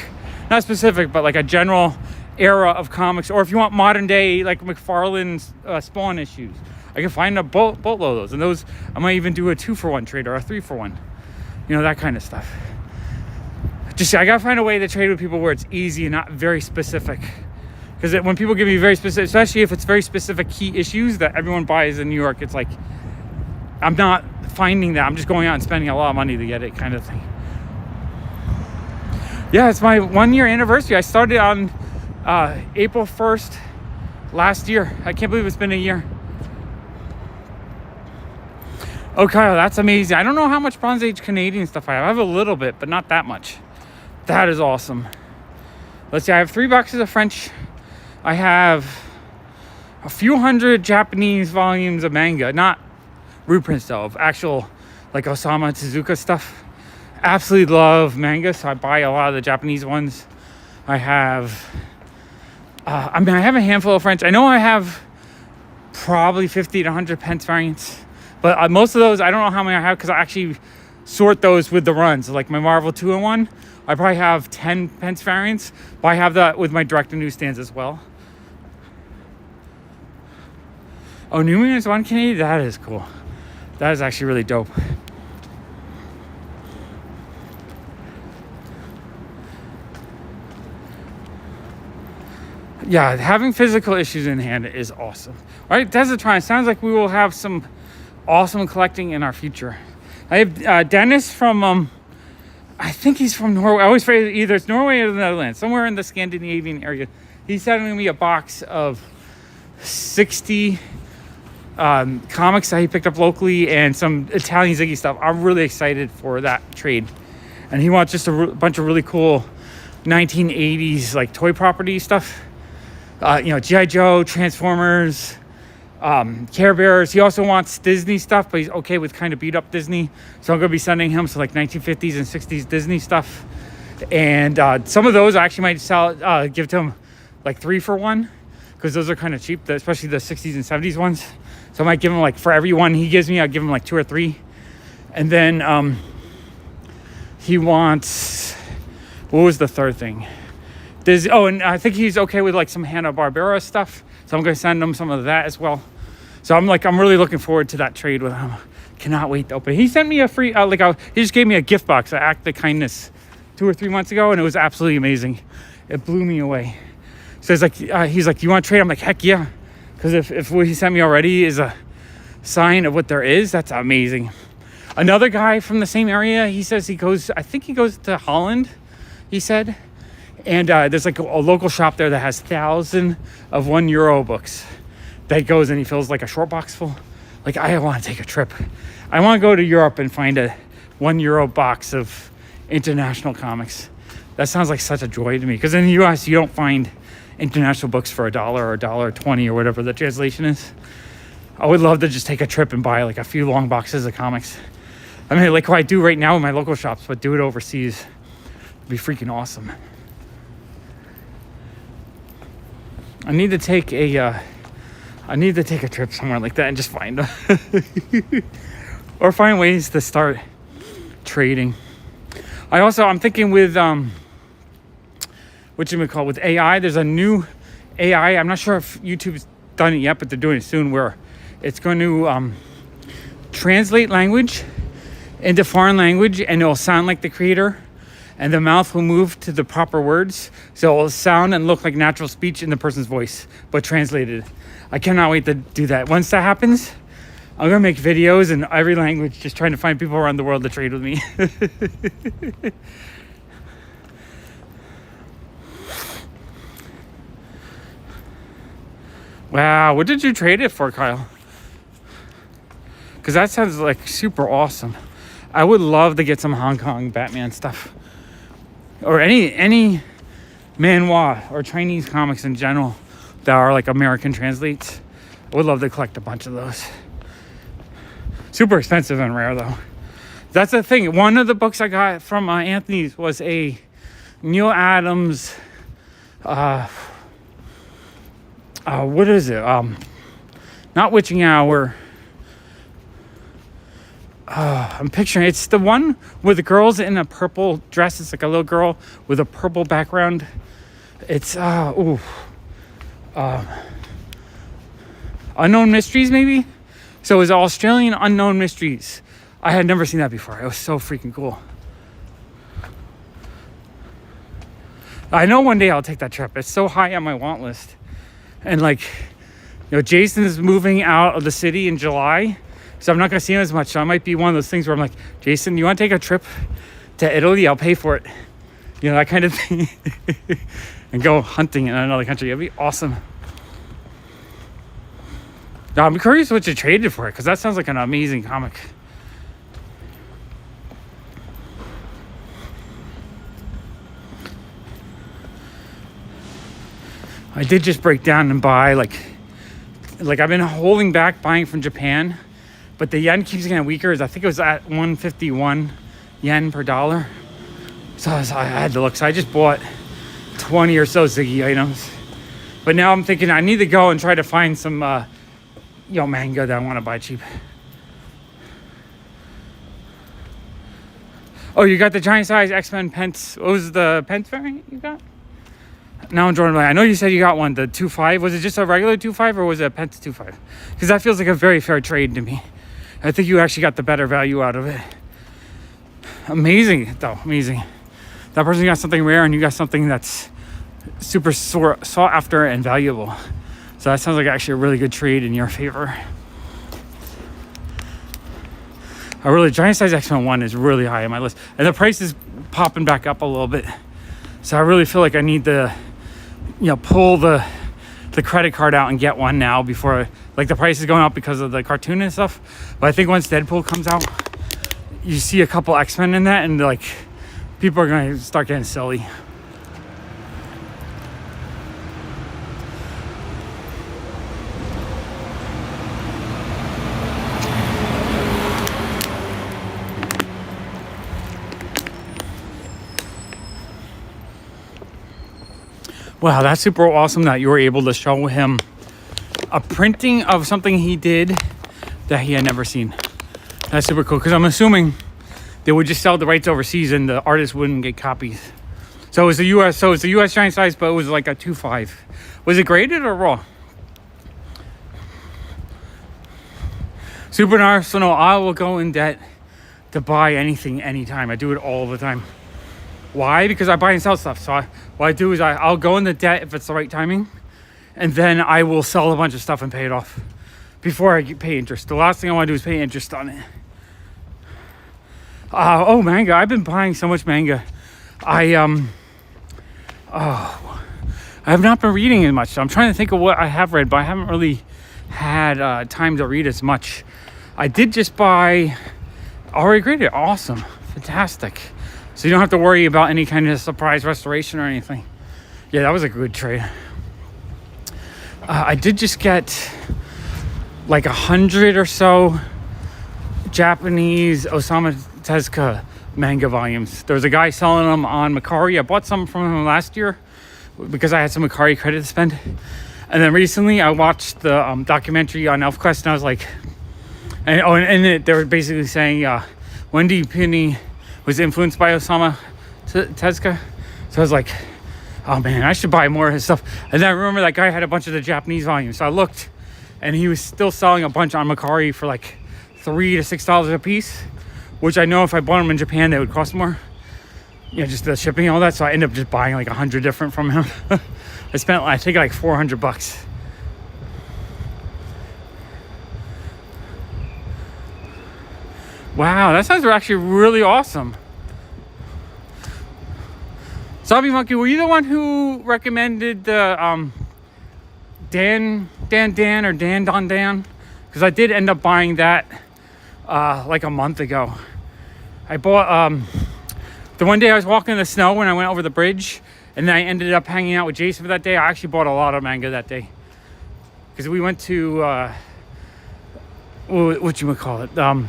not specific, but like a general era of comics, or if you want modern day, like McFarlane's Spawn issues, I can find a boatload of those. And those, I might even do a 2-for-1 trade or a 3-for-1. That kind of stuff. I gotta find a way to trade with people where it's easy and not very specific. Because when people give me very specific, especially if it's very specific key issues that everyone buys in New York, it's like, I'm not finding that. I'm just going out and spending a lot of money to get it, kind of thing. Yeah, it's my 1-year anniversary. I started on April 1st last year. I can't believe it's been a year. Oh, Kyle, that's amazing. I don't know how much Bronze Age Canadian stuff I have. I have a little bit, but not that much. That is awesome. Let's see, I have 3 boxes of French. I have a few hundred Japanese volumes of manga. Not reprints, though, of actual, like, Osamu Tezuka stuff. Absolutely love manga, so I buy a lot of the Japanese ones. I have... I have a handful of French. I know I have probably 50 to 100 Pence variants. But most of those, I don't know how many I have because I actually sort those with the runs. Like my Marvel 2-in-1, I probably have 10 Pence variants. But I have that with my direct-to-newsstands as well. Oh, New Mutants 1 Canadian? That is cool. That is actually really dope. Yeah, having physical issues in hand is awesome. All right, Desitron, sounds like we will have some awesome collecting in our future. I have Dennis from, I think he's from Norway. I always forget either it's Norway or the Netherlands, somewhere in the Scandinavian area. He's sending me a box of 60 comics that he picked up locally and some Italian Ziggy stuff. I'm really excited for that trade. And he wants just a bunch of really cool 1980s like toy property stuff. G.I. Joe, Transformers, Care Bears. He also wants Disney stuff, but he's okay with kind of beat up Disney. So I'm going to be sending him some like 1950s and 60s Disney stuff. And some of those I actually might sell, give to him like 3-for-1 because those are kind of cheap, especially the 60s and 70s ones. So I might give him like for every one he gives me, I'll give him like 2 or 3. And then he wants, what was the third thing? And I think he's okay with like some Hanna-Barbera stuff. So I'm going to send him some of that as well. So I'm really looking forward to that trade with him. Cannot wait to open it. He sent me a free, he just gave me a gift box at Act of Kindness 2 or 3 months ago. And it was absolutely amazing. It blew me away. So he's like, you want to trade? I'm like, heck yeah. Because Because if what he sent me already is a sign of what there is, that's amazing. Another guy from the same area, he says I think he goes to Holland, he said. And there's like a local shop there that has 1,000 of €1 books that goes and he fills like a short box full. Like, I want to take a trip. I want to go to Europe and find a €1 box of international comics. That sounds like such a joy to me. Because in the US, you don't find international books for $1 or $1.20 or whatever the translation is. I would love to just take a trip and buy like a few long boxes of comics. I mean, like what I do right now in my local shops, but do it overseas. It'd be freaking awesome. I need to take a trip somewhere like that and just find them. Or find ways to start trading. I'm thinking with with AI. There's a new AI. I'm not sure if YouTube's done it yet, but they're doing it soon, where it's going to translate language into foreign language, and it'll sound like the creator, and the mouth will move to the proper words, so it'll sound and look like natural speech in the person's voice, but translated. I cannot wait to do that. Once that happens, I'm gonna make videos in every language, just trying to find people around the world to trade with me. Wow, what did you trade it for, Kyle? Because that sounds like super awesome. I would love to get some Hong Kong Batman stuff, or any manhwa or Chinese comics in general that are like American translates. I would love to collect a bunch of those. Super expensive and rare though. That's the thing. One of the books I got from Anthony's was a Neil Adams, what is it? Not Witching Hour. I'm picturing, it's the one with the girls in a purple dress. It's like a little girl with a purple background. It's Unknown Mysteries, maybe. So it was Australian Unknown Mysteries. I had never seen that before. It was so freaking cool. I know one day I'll take that trip. It's so high on my want list. And like, Jason is moving out of the city in July, so I'm not gonna see him as much. So I might be one of those things where I'm like, Jason, you want to take a trip to Italy? I'll pay for it. That kind of thing. And go hunting in another country. It'd be awesome. Now, I'm curious what you traded for it, because that sounds like an amazing comic. I did just break down and buy like I've been holding back buying from Japan, but the yen keeps getting weaker. I think it was at 151 yen per dollar. So I had to look. So I just bought 20 or so Ziggy items. But now I'm thinking I need to go and try to find some manga that I want to buy cheap. Oh, you got the giant size X-Men Pence. What was the Pence variant you got? Now I'm drawing a blank. I know you said you got one, the 2.5. Was it just a regular 2.5 or was it a Pence 2.5? Because that feels like a very fair trade to me. I think you actually got the better value out of it. Amazing, though. Amazing. That person got something rare and you got something that's super sought after and valuable. So that sounds like actually a really good trade in your favor. Giant size X-Men 1 is really high on my list. And the price is popping back up a little bit. So I really feel like I need to, pull the credit card out and get one now before, the price is going up because of the cartoon and stuff. But I think once Deadpool comes out, you see a couple X-Men in that and people are going to start getting silly. Wow, that's super awesome that you were able to show him a printing of something he did that he had never seen. That's super cool, because I'm assuming they would just sell the rights overseas and the artist wouldn't get copies. So it was the US giant size, but it was like a 2.5. Was it graded or raw? Super Arsenal, I will go in debt to buy anything anytime. I do it all the time. Why? Because I buy and sell stuff. So what I do is I'll go into debt if it's the right timing, and then I will sell a bunch of stuff and pay it off before I pay interest. The last thing I want to do is pay interest on it. Oh, manga. I've been buying so much manga. I have not been reading as much. So I'm trying to think of what I have read, but I haven't really had time to read as much. I did just buy Already Graded. Awesome. Fantastic. So you don't have to worry about any kind of surprise restoration or anything. Yeah, that was a good trade. I did just get like 100 or so Japanese Osamu Tezuka manga volumes. There was a guy selling them on Macari. I bought some from him last year because I had some Macari credit to spend. And then recently I watched the documentary on ElfQuest, and I was like, and they were basically saying Wendy Penny was influenced by Osamu Tezuka. So I was like, oh man, I should buy more of his stuff. And then I remember that guy had a bunch of the Japanese volumes. So I looked, and he was still selling a bunch on Macari for like $3 to $6 a piece, which I know if I bought them in Japan, they would cost more. You know, just the shipping and all that. So I ended up just buying like 100 different from him. I spent, I think, like $400. Wow, that sounds actually really awesome. Zombie Monkey, were you the one who recommended the Dan or Dan Don Dan? Because I did end up buying that like a month ago. I bought the one day I was walking in the snow when I went over the bridge, and then I ended up hanging out with Jason for that day. I actually bought a lot of manga that day because we went to what you would call it,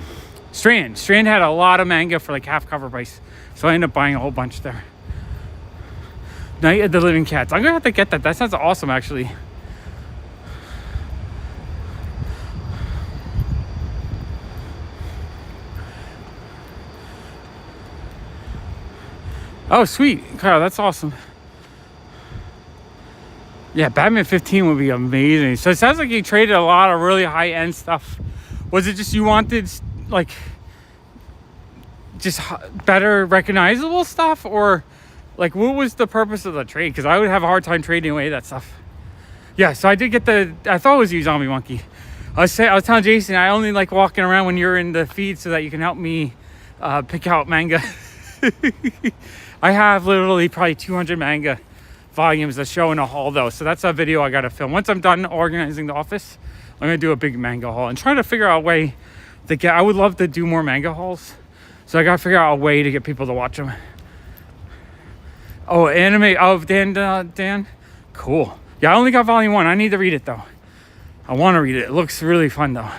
Strand. Strand had a lot of manga for like half cover price, so I ended up buying a whole bunch there. Night of the Living Cats. I'm gonna have to get that. That sounds awesome, actually. Oh, sweet. Kyle, that's awesome. Yeah, Batman 15 would be amazing. So it sounds like you traded a lot of really high-end stuff. Was it just you wanted, like, just better recognizable stuff? Or, like, what was the purpose of the trade? Because I would have a hard time trading away that stuff. Yeah, so I did get I thought it was you, Zombie Monkey. I was telling Jason, I only like walking around when you're in the feed so that you can help me pick out manga. I have literally probably 200 manga volumes that show in a haul, though. So that's a video I got to film. Once I'm done organizing the office, I'm going to do a big manga haul and try to figure out a way to get... I would love to do more manga hauls. So I got to figure out a way to get people to watch them. Oh, anime of Dan. Cool. Yeah, I only got volume 1. I need to read it, though. I want to read it. It looks really fun, though.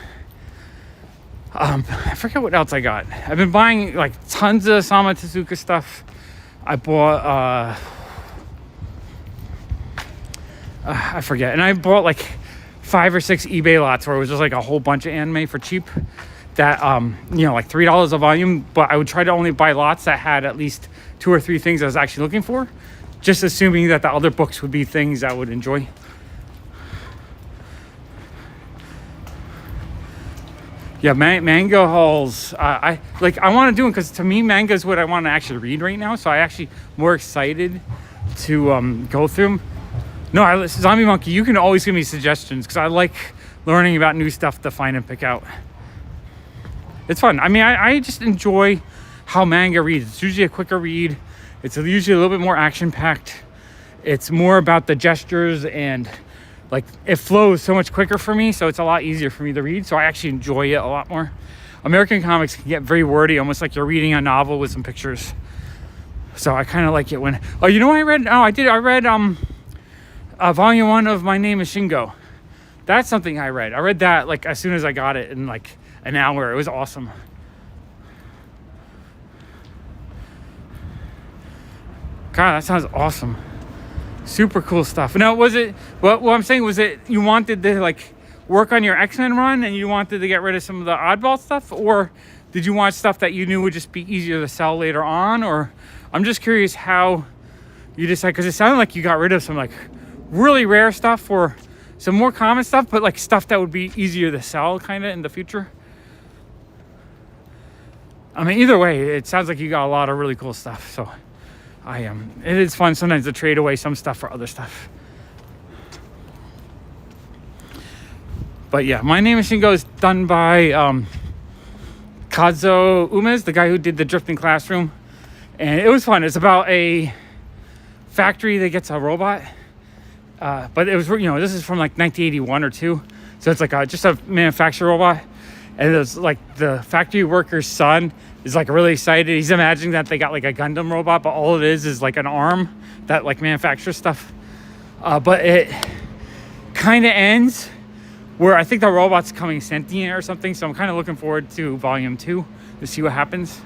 I forget what else I got. I've been buying like tons of Osamu Tezuka stuff. I bought I forget, and I bought like 5 or 6 eBay lots where it was just like a whole bunch of anime for cheap. That you know, like $3 a volume. But I would try to only buy lots that had at least 2 or 3 things I was actually looking for, just assuming that the other books would be things I would enjoy. Yeah, manga hauls. I want to do them because to me, manga is what I want to actually read right now. So I actually more excited to go through them. No, Zombie Monkey, you can always give me suggestions because I like learning about new stuff to find and pick out. It's fun. I mean, I just enjoy how manga reads. It's usually a quicker read. It's usually a little bit more action-packed. It's more about the gestures and... like, it flows so much quicker for me, so it's a lot easier for me to read, so I actually enjoy it a lot more. American comics can get very wordy, almost like you're reading a novel with some pictures. So I kind of like it when... Oh, you know what I read? Oh, I read volume 1 of My Name is Shingo. That's something I read. I read that, like, as soon as I got it in, like, an hour. It was awesome. God, that sounds awesome. Super cool stuff. Now, was it... what I'm saying was it you wanted to, like, work on your X-Men run and you wanted to get rid of some of the oddball stuff? Or did you want stuff that you knew would just be easier to sell later on? Or I'm just curious how you decided, because it sounded like you got rid of some, like, really rare stuff or some more common stuff, but, like, stuff that would be easier to sell kind of in the future. I mean, either way, it sounds like you got a lot of really cool stuff, so... it is fun sometimes to trade away some stuff for other stuff. But yeah, My Name is Shingo is done by Kazuo Umes, the guy who did the Drifting Classroom. And it was fun. It's about a factory that gets a robot. But it was, this is from like 1981 or 2. So it's like just a manufactured robot. And it's like the factory worker's son is like really excited. He's imagining that they got like a Gundam robot, but all it is like an arm that like manufactures stuff. But it kind of ends where I think the robot's coming sentient or something. So I'm kind of looking forward to volume 2 to see what happens.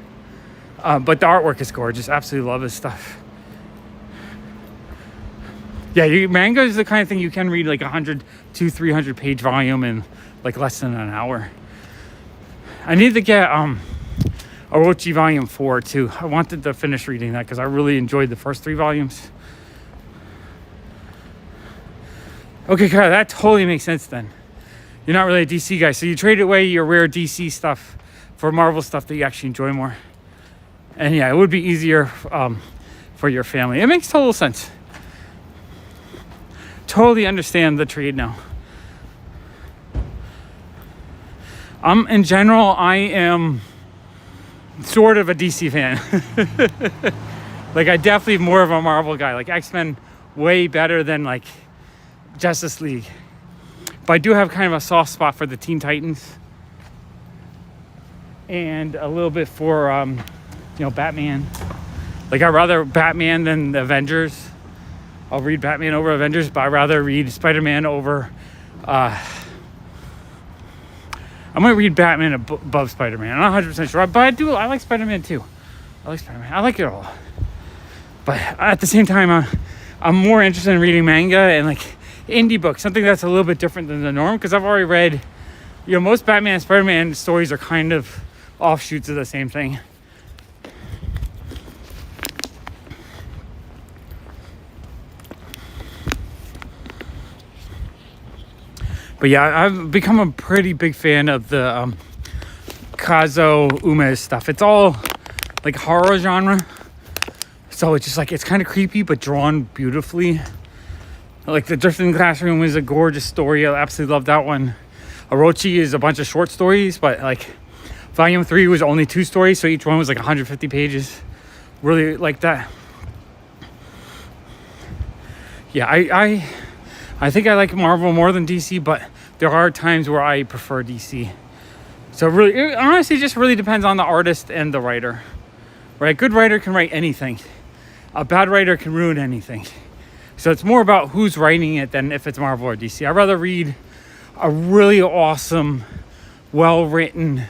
But the artwork is gorgeous. Absolutely love this stuff. Yeah, manga is the kind of thing you can read like 100 to 300 page volume in like less than an hour. I need to get Orochi Volume 4 too. I wanted to finish reading that because I really enjoyed the first 3 volumes. Okay, God, that totally makes sense then. You're not really a DC guy, so you trade away your rare DC stuff for Marvel stuff that you actually enjoy more. And yeah, it would be easier for your family. It makes total sense. Totally understand the trade now. In general, I am sort of a DC fan. Like, I definitely more of a Marvel guy. Like, X-Men way better than like Justice League. But I do have kind of a soft spot for the Teen Titans. And a little bit for, Batman. Like, I'd rather Batman than the Avengers. I'll read Batman over Avengers, but I'd rather read Spider-Man over... I'm going to read Batman above Spider-Man. I'm not 100% sure, but I like Spider-Man too. I like it all. But at the same time, I'm more interested in reading manga and like indie books, something that's a little bit different than the norm, because I've already read, most Batman and Spider-Man stories are kind of offshoots of the same thing. But yeah, I've become a pretty big fan of the Kazuo Umes stuff. It's all like horror genre. So it's just like, it's kind of creepy, but drawn beautifully. Like the Drifting Classroom is a gorgeous story. I absolutely love that one. Orochi is a bunch of short stories, but like volume 3 was only 2 stories. So each one was like 150 pages. Really like that. Yeah, I think I like Marvel more than DC, but there are times where I prefer DC. So it honestly just really depends on the artist and the writer. Right? A good writer can write anything. A bad writer can ruin anything. So it's more about who's writing it than if it's Marvel or DC. I'd rather read a really awesome, well-written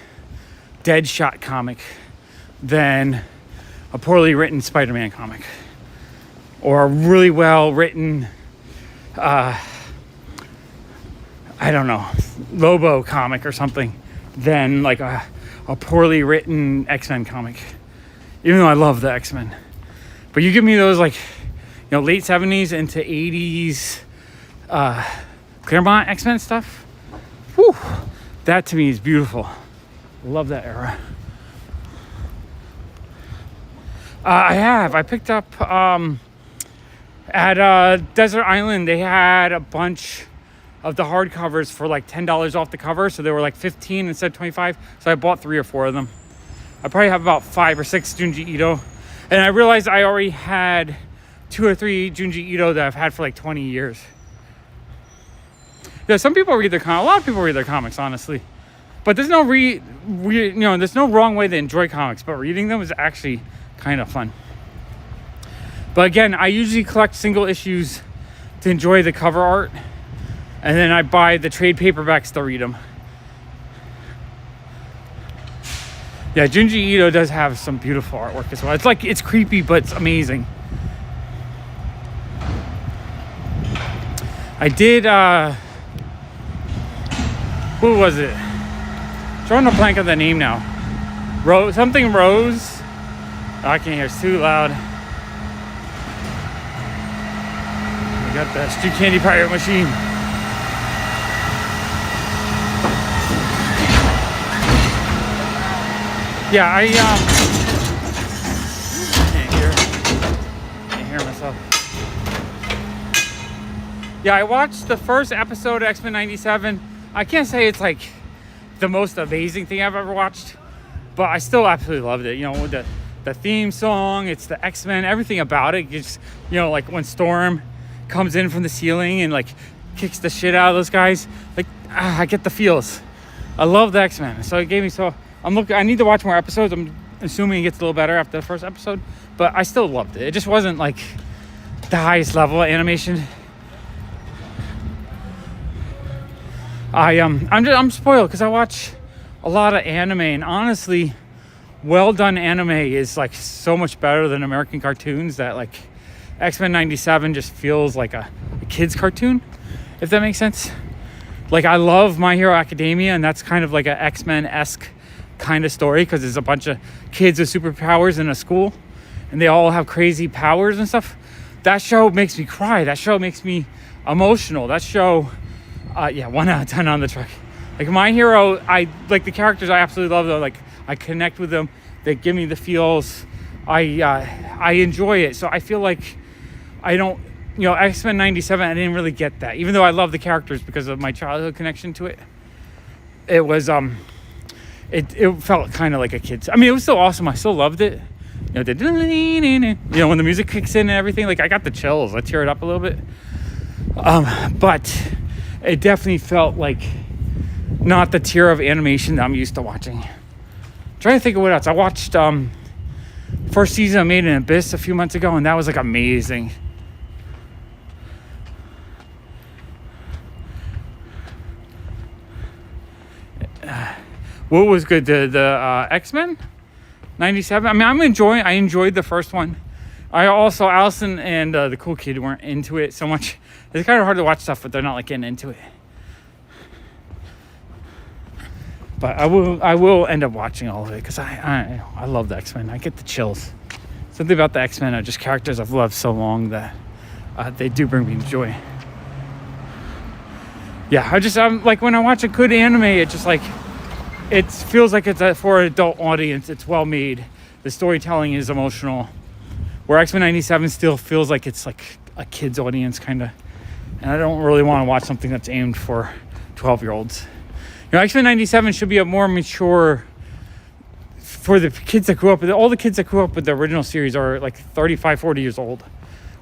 Deadshot comic than a poorly written Spider-Man comic. Or a really well-written... Lobo comic or something than like a poorly written X-Men comic. Even though I love the X-Men. But you give me those like, late 70s into 80s Claremont X-Men stuff. Whew, that to me is beautiful. Love that era. I picked up at Desert Island, they had a bunch of the hardcovers for like $10 off the cover, so they were like 15 instead of 25. So I bought 3 or 4 of them. I probably have about 5 or 6 Junji Ito, and I realized I already had 2 or 3 Junji Ito that I've had for like 20 years. Yeah, some people read a lot of people read their comics, honestly, but there's no there's no wrong way to enjoy comics, but reading them is actually kind of fun. But again, I usually collect single issues to enjoy the cover art. And then I buy the trade paperbacks to read them. Yeah, Junji Ito does have some beautiful artwork as well. It's creepy, but it's amazing. I did, who was it? Drawing a blank on the name now. Rose. Oh, I can't hear, it's too loud. I got the Street Candy Pirate Machine. Yeah, I can't hear myself. Yeah, I watched the first episode of X-Men 97 I can't say it's like the most amazing thing I've ever watched, but I still absolutely loved it. You know, with the theme song, it's the X-Men, everything about it. Just, you know, like when Storm comes in from the ceiling and like kicks the shit out of those guys, like I get the feels. I love the X-Men, so it gave me I need to watch more episodes. I'm assuming it gets a little better after the first episode, but I still loved it. It just wasn't like the highest level of animation. I'm spoiled because I watch a lot of anime, and honestly, well done anime is like so much better than American cartoons that like X-Men 97 just feels like a kid's cartoon, if that makes sense. Like I love My Hero Academia, and that's kind of like an X-Men-esque kind of story because there's a bunch of kids with superpowers in a school and they all have crazy powers and stuff. That show makes me cry. That show makes me emotional. That show, 1 out of 10 on the track. Like My Hero, I like the characters. I absolutely love them. Like I connect with them. They give me the feels. I enjoy it. So I feel like I don't, you know, X-Men 97, I didn't really get that. Even though I love the characters because of my childhood connection to it. It was, it felt kind of like a kid's. I mean, it was still awesome. I still loved it. You know, when the music kicks in and everything, like I got the chills. I teared up a little bit. But it definitely felt like not the tier of animation that I'm used to watching. I'm trying to think of what else. I watched first season of Made in Abyss a few months ago, and that was like amazing. What was good? The X-Men 97. I mean, I enjoyed the first one. I also, Allison and the cool kid weren't into it so much. It's kind of hard to watch stuff, but they're not like getting into it. But I will end up watching all of it because I love the X-Men. I get the chills. Something about the X-Men are just characters I've loved so long that they do bring me joy. Yeah, I'm like, when I watch a good anime, it just like, it feels like it's for an adult audience. It's well made. The storytelling is emotional. Where X-Men 97 still feels like it's like a kid's audience kind of. And I don't really want to watch something that's aimed for 12-year-olds. You know, X-Men 97 should be a more mature, for the kids that grew up with it. All the kids that grew up with the original series are like 35, 40 years old,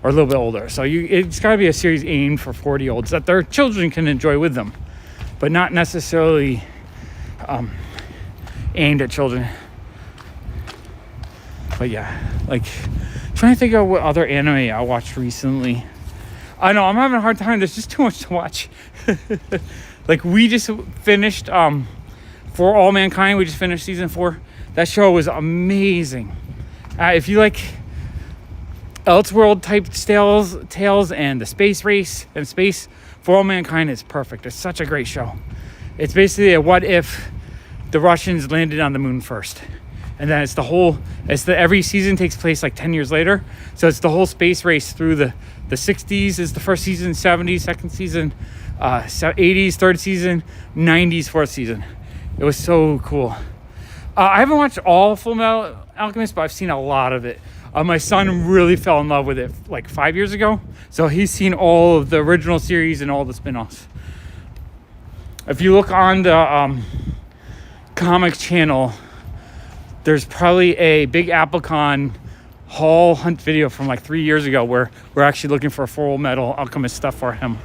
or a little bit older. So it's got to be a series aimed for 40-year-olds that their children can enjoy with them, but not necessarily aimed at children. But yeah, like trying to think of what other anime I watched recently. I know I'm having a hard time. There's just too much to watch. Like we just finished For All Mankind. We just finished season 4. That show was amazing. If you like Elseworld type tales and the space race and space, For All Mankind is perfect. It's such a great show. It's basically a what if the Russians landed on the moon first. And then every season takes place like 10 years later. So it's the whole space race through the 60s is the first season, 70s, second season, 80s, third season, 90s, fourth season. It was so cool. I haven't watched all Full Metal Alchemist, but I've seen a lot of it. My son really fell in love with it like 5 years ago. So he's seen all of the original series and all the spin-offs. If you look on the comic channel, there's probably a Big AppleCon haul hunt video from like 3 years ago where we're actually looking for Full Metal Alchemist stuff for him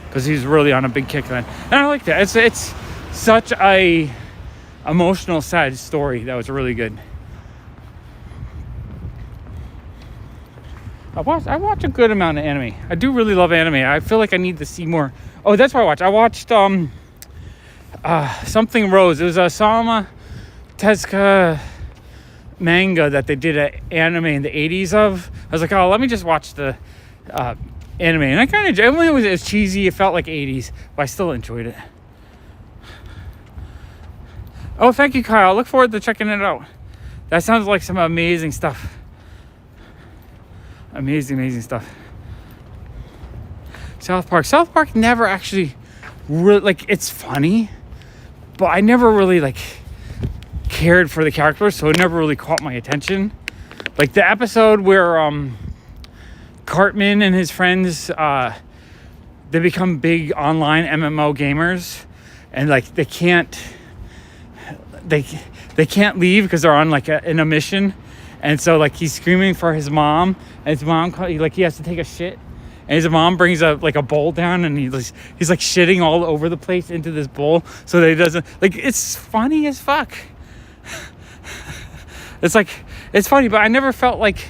because he's really on a big kick then. And I like that. It's such a emotional, sad story that was really good. I watch a good amount of anime. I do really love anime. I feel like I need to see more. Oh, that's what I watched. I watched Something Rose. It was a Sama Tezuka manga that they did an anime in the 80s of. I was like, oh, let me just watch the anime. And I kind of enjoyed it. It was cheesy. It felt like 80s, but I still enjoyed it. Oh, thank you, Kyle. I look forward to checking it out. That sounds like some amazing stuff. Amazing stuff. South Park never actually really, like, it's funny, but I never really like cared for the characters, so it never really caught my attention. Like the episode where Cartman and his friends they become big online MMO gamers, and like they can't leave because they're on like in a mission, and so like he's screaming for his mom, and his mom he has to take a shit, and his mom brings a bowl down, and he's like shitting all over the place into this bowl so that he doesn't, like, it's funny as fuck. It's funny, but I never felt like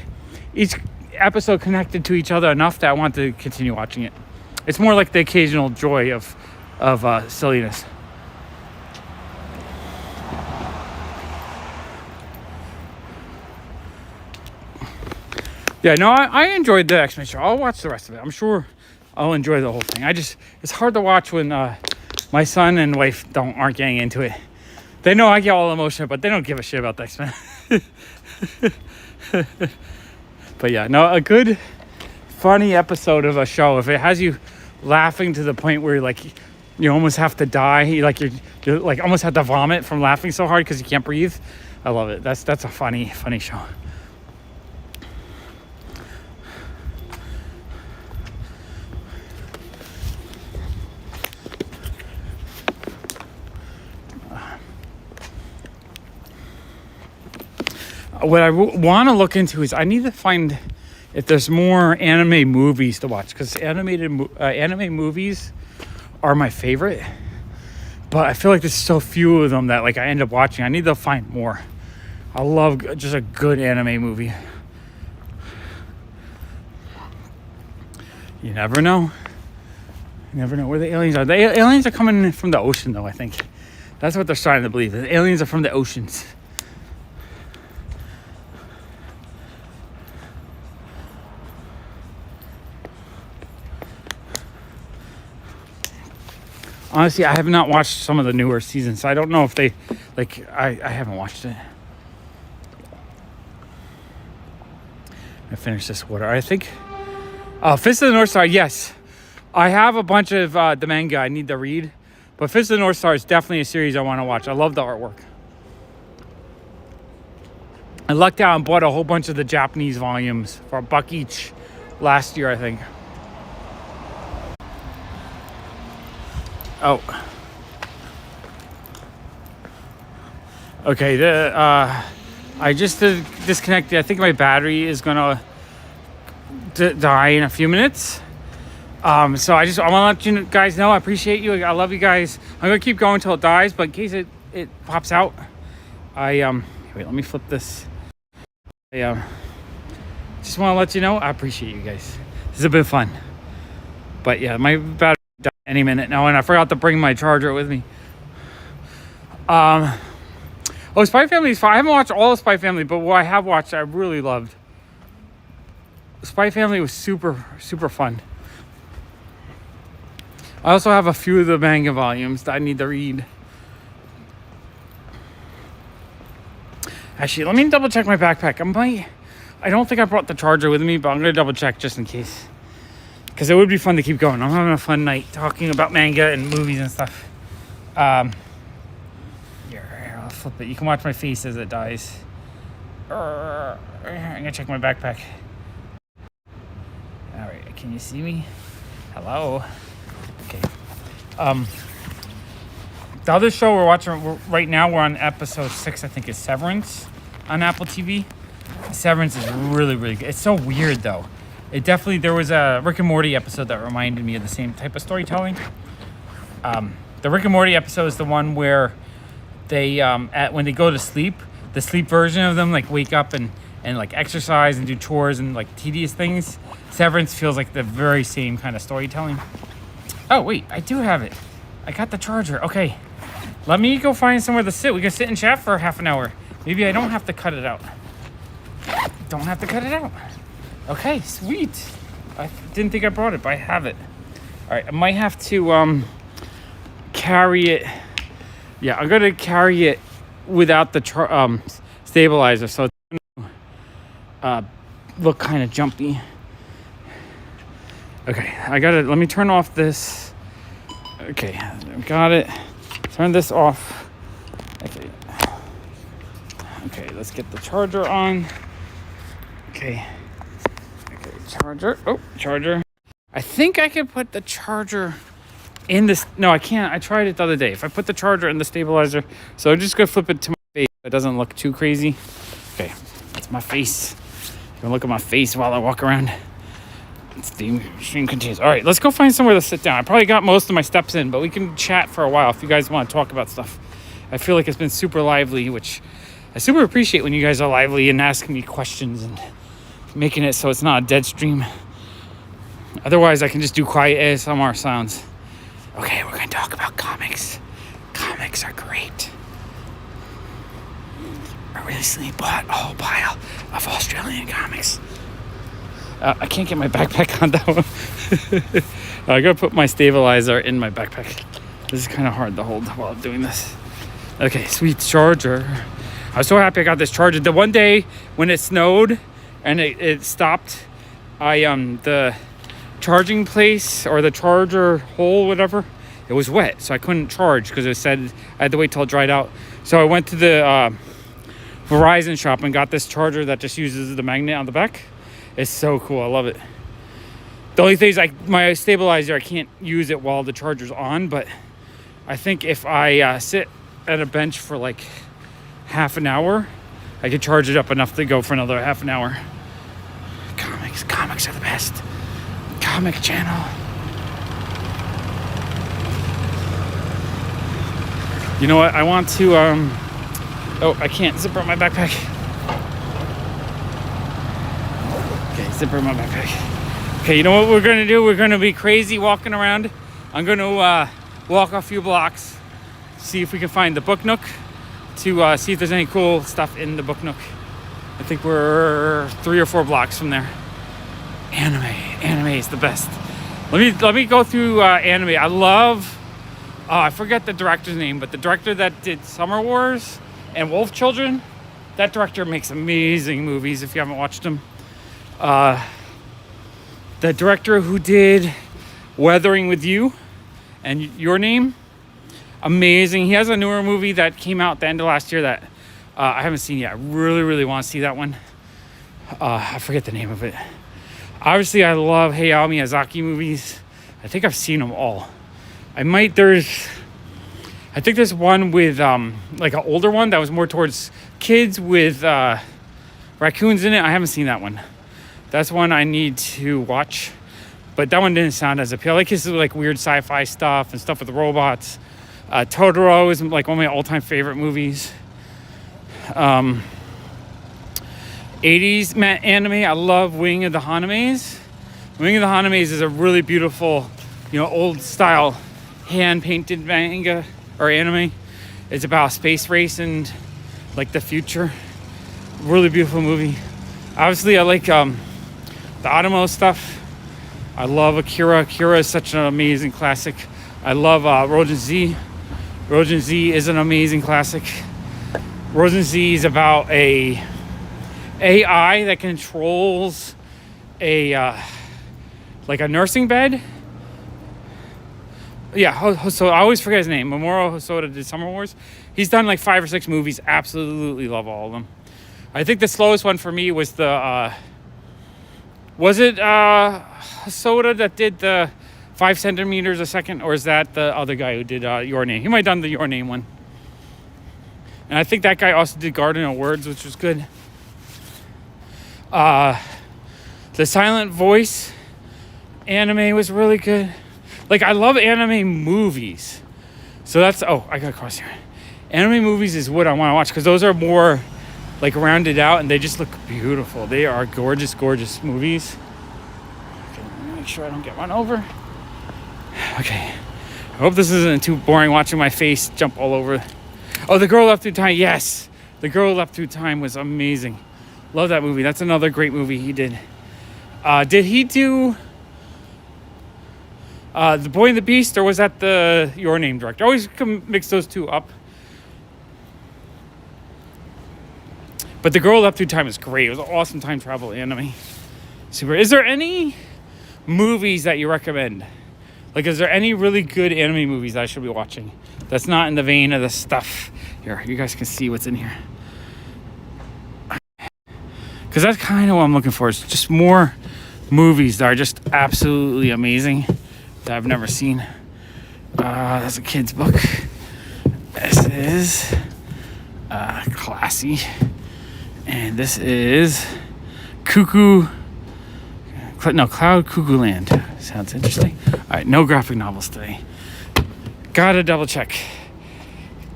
each episode connected to each other enough that I want to continue watching it. It's more like the occasional joy of silliness. Yeah, no, I enjoyed the X-Men show. I'll watch the rest of it. I'm sure I'll enjoy the whole thing. It's hard to watch when my son and wife aren't getting into it. They know I get all emotional, but they don't give a shit about the X-Men. But yeah, no, a good, funny episode of a show. If it has you laughing to the point where you almost have to die, you're like almost have to vomit from laughing so hard because you can't breathe. I love it. That's a funny show. What I want to look into is I need to find if there's more anime movies to watch, because anime movies are my favorite, but I feel like there's so few of them that like I end up watching. I need to find more. I love just a good anime movie. You never know. You never know where the aliens are. The aliens are coming from the ocean, though, I think. That's what they're starting to believe. The aliens are from the oceans. Honestly, I have not watched some of the newer seasons, so I don't know if they, like, I haven't watched it. I finished this water, I think. Fist of the North Star, yes. I have a bunch of the manga I need to read, but Fist of the North Star is definitely a series I want to watch. I love the artwork. I lucked out and bought a whole bunch of the Japanese volumes for $1 each last year, I think. Oh. Okay, I just disconnected. I think my battery is gonna die in a few minutes. So I want to let you guys know I appreciate you. I love you guys. I'm gonna keep going until it dies, but in case it pops out, wait, let me flip this. I just want to let you know I appreciate you guys. This has been fun. But yeah, my battery die any minute now, and I forgot to bring my charger with me. Spy Family is fine. I haven't watched all of Spy Family, but what I have watched I really loved. Spy Family was super, super fun. I also have a few of the manga volumes that I need to read. Actually, let me double check my backpack. I don't think I brought the charger with me, but I'm gonna double check just in case. Because it would be fun to keep going. I'm having a fun night talking about manga and movies and stuff. Here, I'll flip it. You can watch my face as it dies. I'm gonna check my backpack. Alright, can you see me? Hello? Okay. The other show we're watching right now, we're on episode 6, I think, is Severance on Apple TV. Severance is really, really good. It's so weird, though. There was a Rick and Morty episode that reminded me of the same type of storytelling. The Rick and Morty episode is the one where they, when they go to sleep, the sleep version of them like wake up and like exercise and do chores and like tedious things. Severance feels like the very same kind of storytelling. Oh, wait, I do have it. I got the charger. Okay, let me go find somewhere to sit. We can sit and chat for half an hour. Maybe I don't have to cut it out. Don't have to cut it out. Okay, sweet. I didn't think I brought it, but I have it. All right, I might have to carry it. Yeah, I'm gonna carry it without the stabilizer, so it's gonna look kind of jumpy. Okay, let me turn off this. Okay, got it. Turn this off. Okay, let's get the charger on. Okay, charger. Oh, charger. I think I could put the charger in this. No, I can't. I tried it the other day. If I put the charger in the stabilizer, so I'm just gonna flip it to my face. It doesn't look too crazy. Okay, that's my face. You can look at my face while I walk around. The stream continues. All right, let's go find somewhere to sit down. I probably got most of my steps in, but we can chat for a while if you guys want to talk about stuff. I feel like it's been super lively, which I super appreciate when you guys are lively and asking me questions and making it so it's not a dead stream. Otherwise, I can just do quiet ASMR sounds. Okay, we're going to talk about comics. Comics are great. I recently bought a whole pile of Australian comics. I can't get my backpack on that one. I gotta put my stabilizer in my backpack. This is kind of hard to hold while I'm doing this. Okay, sweet charger. I was so happy I got this charger. The one day when it snowed and it stopped, the charging place or the charger hole, whatever, it was wet, so I couldn't charge because it said I had to wait till it dried out. So I went to the Verizon shop and got this charger that just uses the magnet on the back. It's so cool. I love it. The only thing is my stabilizer, I can't use it while the charger's on, but I think if I sit at a bench for like half an hour, I could charge it up enough to go for another half an hour. Comics are the best. Comic channel. You know what? I want to, oh, I can't zipper up my backpack. Okay, zipper my backpack. Okay, you know what we're gonna do? We're gonna be crazy walking around. I'm gonna walk a few blocks, see if we can find the book nook, to see if there's any cool stuff in the book nook. I think we're 3 or 4 blocks from there. Anime is the best. Let me go through anime. I love. I forget the director's name, but the director that did Summer Wars and Wolf Children. That director makes amazing movies. If you haven't watched them. The director who did Weathering with You and Your Name, amazing. He has a newer movie that came out at the end of last year that I haven't seen yet. I really want to see that one. I forget the name of it. Obviously, I love Hayao Miyazaki movies. I think I've seen them all. I think there's one with like an older one that was more towards kids with raccoons in it. I haven't seen that one. That's one I need to watch, but that one didn't sound as appealing. I like his like weird sci-fi stuff and stuff with robots. Totoro is like one of my all-time favorite movies. 80s anime, I love Wing of the Hanames. Wing of the Hanames is a really beautiful, old style hand-painted manga or anime. It's about a space race and like the future. Really beautiful movie. Obviously, I like the Otomo stuff. I love Akira. Akira is such an amazing classic. I love Rogen Z. Rogen Z is an amazing classic. Rogen Z is about a AI that controls a like a nursing bed. Yeah, so I always forget his name. Mamoru Hosoda did Summer Wars. He's done like 5 or 6 movies. Absolutely love all of them. I think the slowest one for me was the was it Hosoda that did the 5 centimeters a second, or is that the other guy who did Your Name? He might have done the Your Name one. And I think that guy also did Garden of Words, which was good. The Silent Voice anime was really good. Like, I love anime movies. So that's, I gotta cross here. Anime movies is what I want to watch, because those are more like rounded out and they just look beautiful. They are gorgeous movies. Okay, let me make sure I don't get run over. Okay, I hope this isn't too boring watching my face jump all over. Oh, The Girl Left Through Time. Yes, The Girl Left Through Time was amazing. Love that movie. That's another great movie he did. Did he do The Boy and the Beast, or was that the Your Name director? I always mix those two up. But The Girl Left Through Time is great. It was an awesome time travel anime. Super. Is there any movies that you recommend? Like, is there any really good anime movies that I should be watching that's not in the vein of the stuff? Here, you guys can see what's in here. Because that's kind of what I'm looking for. Is just more movies that are just absolutely amazing that I've never seen. That's a kid's book. This is Classy. And this is Cloud Cuckoo Land. Sounds interesting. All right, no graphic novels today. Gotta double check.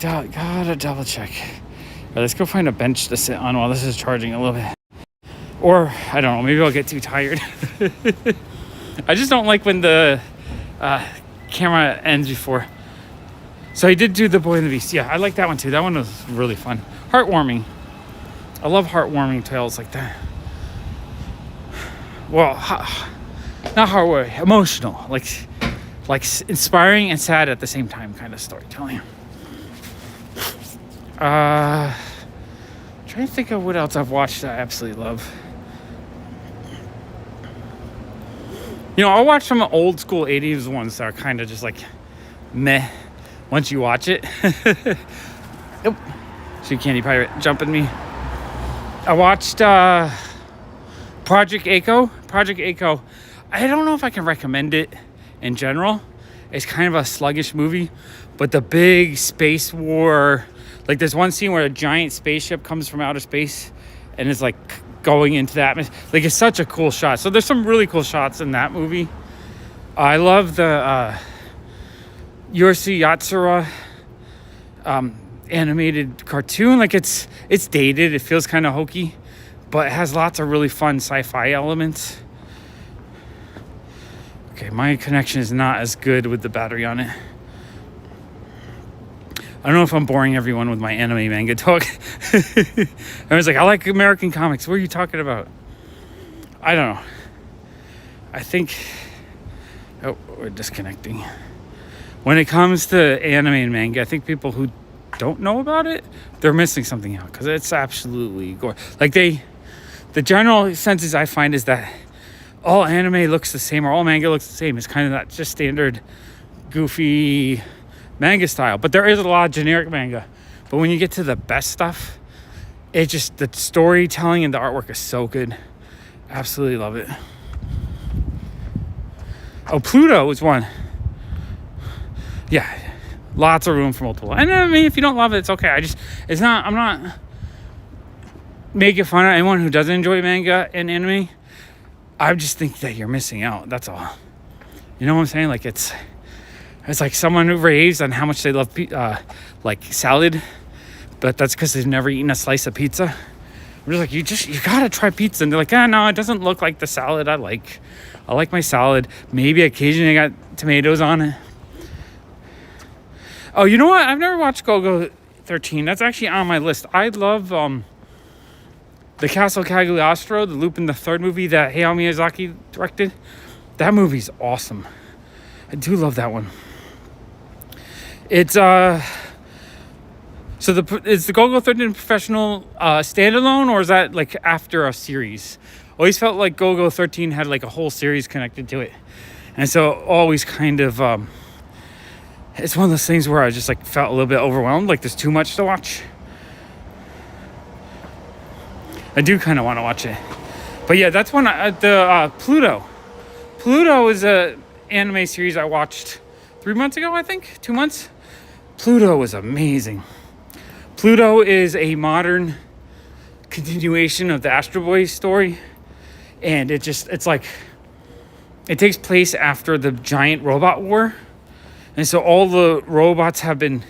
Gotta double check. All right, let's go find a bench to sit on while this is charging a little bit. Or, I don't know, maybe I'll get too tired. I just don't like when the camera ends before. So I did do The Boy and the Beast. Yeah, I like that one too. That one was really fun. Heartwarming. I love heartwarming tales like that. Well, not heartwarming, emotional. Like inspiring and sad at the same time kind of storytelling. Trying to think of what else I've watched that I absolutely love. You know, I'll watch some old school 80s ones that are kind of just like meh once you watch it. Nope. Sea Candy Pirate jumping me. I watched Project Echo. Project Echo, I don't know if I can recommend it in general. It's kind of a sluggish movie, but the big space war, like there's one scene where a giant spaceship comes from outer space and is like going into the atmosphere. Like it's such a cool shot. So there's some really cool shots in that movie. I love the Yursi Yatsura animated cartoon. Like it's dated, it feels kind of hokey, but it has lots of really fun sci-fi elements. Okay, my connection is not as good with the battery on it. I don't know if I'm boring everyone with my anime manga talk. I was like, I like American comics. What are you talking about? I don't know. I think... Oh, we're disconnecting. When it comes to anime and manga, I think people who don't know about it, they're missing something out. Because it's absolutely gore. Like the general census I find is that all anime looks the same or all manga looks the same. It's kind of that just standard goofy manga style. But there is a lot of generic manga. But when you get to the best stuff, it just, the storytelling and the artwork is so good. Absolutely love it. Oh, Pluto is one. Yeah, lots of room for multiple. And I mean, if you don't love it, it's okay. I'm not making fun of anyone who doesn't enjoy manga and anime. I just think that you're missing out. That's all. You know what I'm saying? Like it's like someone who raised on how much they love like salad, but that's because they've never eaten a slice of pizza. I'm just like, you gotta try pizza. And they're like, no, it doesn't look like the salad I like. I like my salad. Maybe occasionally I got tomatoes on it. Oh, you know what? I've never watched Go-Go 13. That's actually on my list. I love the Castle Cagliostro, the Lupin the Third movie that Hayao Miyazaki directed. That movie's awesome. I do love that one. It's is the Go-Go 13 professional standalone, or is that like after a series? Always felt like Go-Go 13 had like a whole series connected to it, and so always kind of it's one of those things where I just like felt a little bit overwhelmed, like there's too much to watch. I do kind of want to watch it, but yeah, that's one. Pluto. Pluto is a anime series I watched 3 months ago, I think 2 months. Pluto was amazing. Pluto is a modern continuation of the Astro Boy story, and it takes place after the giant robot war, and so all the robots have been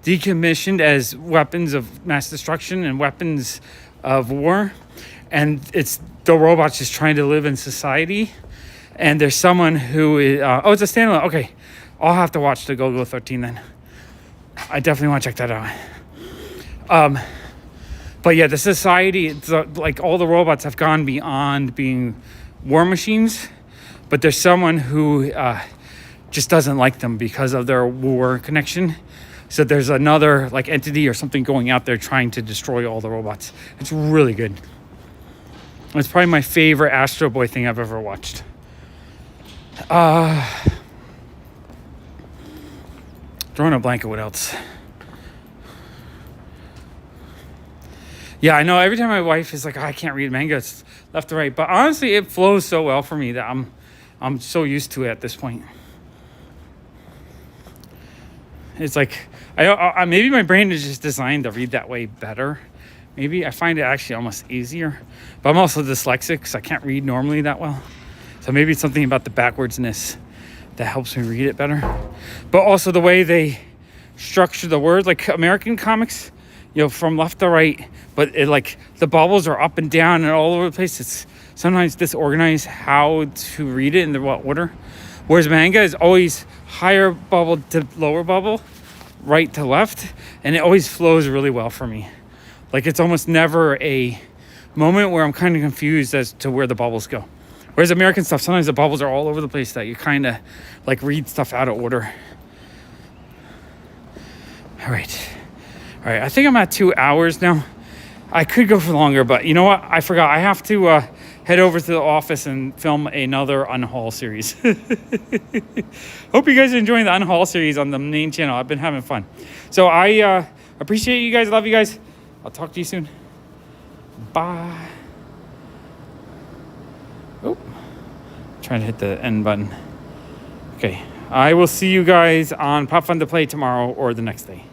decommissioned as weapons of mass destruction and weapons of war, and it's the robots just trying to live in society. And there's someone who is it's a standalone. Okay, I'll have to watch the Go-Go 13 then. I definitely want to check that out. But yeah, the society, it's like all the robots have gone beyond being war machines, but there's someone who just doesn't like them because of their war connection. So there's another like entity or something going out there trying to destroy all the robots. It's really good. It's probably my favorite Astro Boy thing I've ever watched. Drawing a blanket, what else? Yeah, I know every time my wife is like, I can't read manga, it's left to right. But honestly, it flows so well for me that I'm so used to it at this point. It's like, maybe my brain is just designed to read that way better. Maybe I find it actually almost easier. But I'm also dyslexic, so I can't read normally that well. So maybe it's something about the backwardsness that helps me read it better. But also the way they structure the words, like American comics, you know, from left to right, but it, like, the bubbles are up and down and all over the place. It's sometimes disorganized how to read it in the what order. Whereas manga is always higher bubble to lower bubble, right to left, and it always flows really well for me. Like, it's almost never a moment where I'm kind of confused as to where the bubbles go. Whereas American stuff, sometimes the bubbles are all over the place that you kind of like read stuff out of order. All right, I think I'm at 2 hours now. I could go for longer, but you know what? I forgot. I have to head over to the office and film another Unhaul series. Hope you guys are enjoying the Unhaul series on the main channel. I've been having fun. So I appreciate you guys. Love you guys. I'll talk to you soon. Bye. Oh, trying to hit the end button. Okay, I will see you guys on Pop Fun to Play tomorrow or the next day.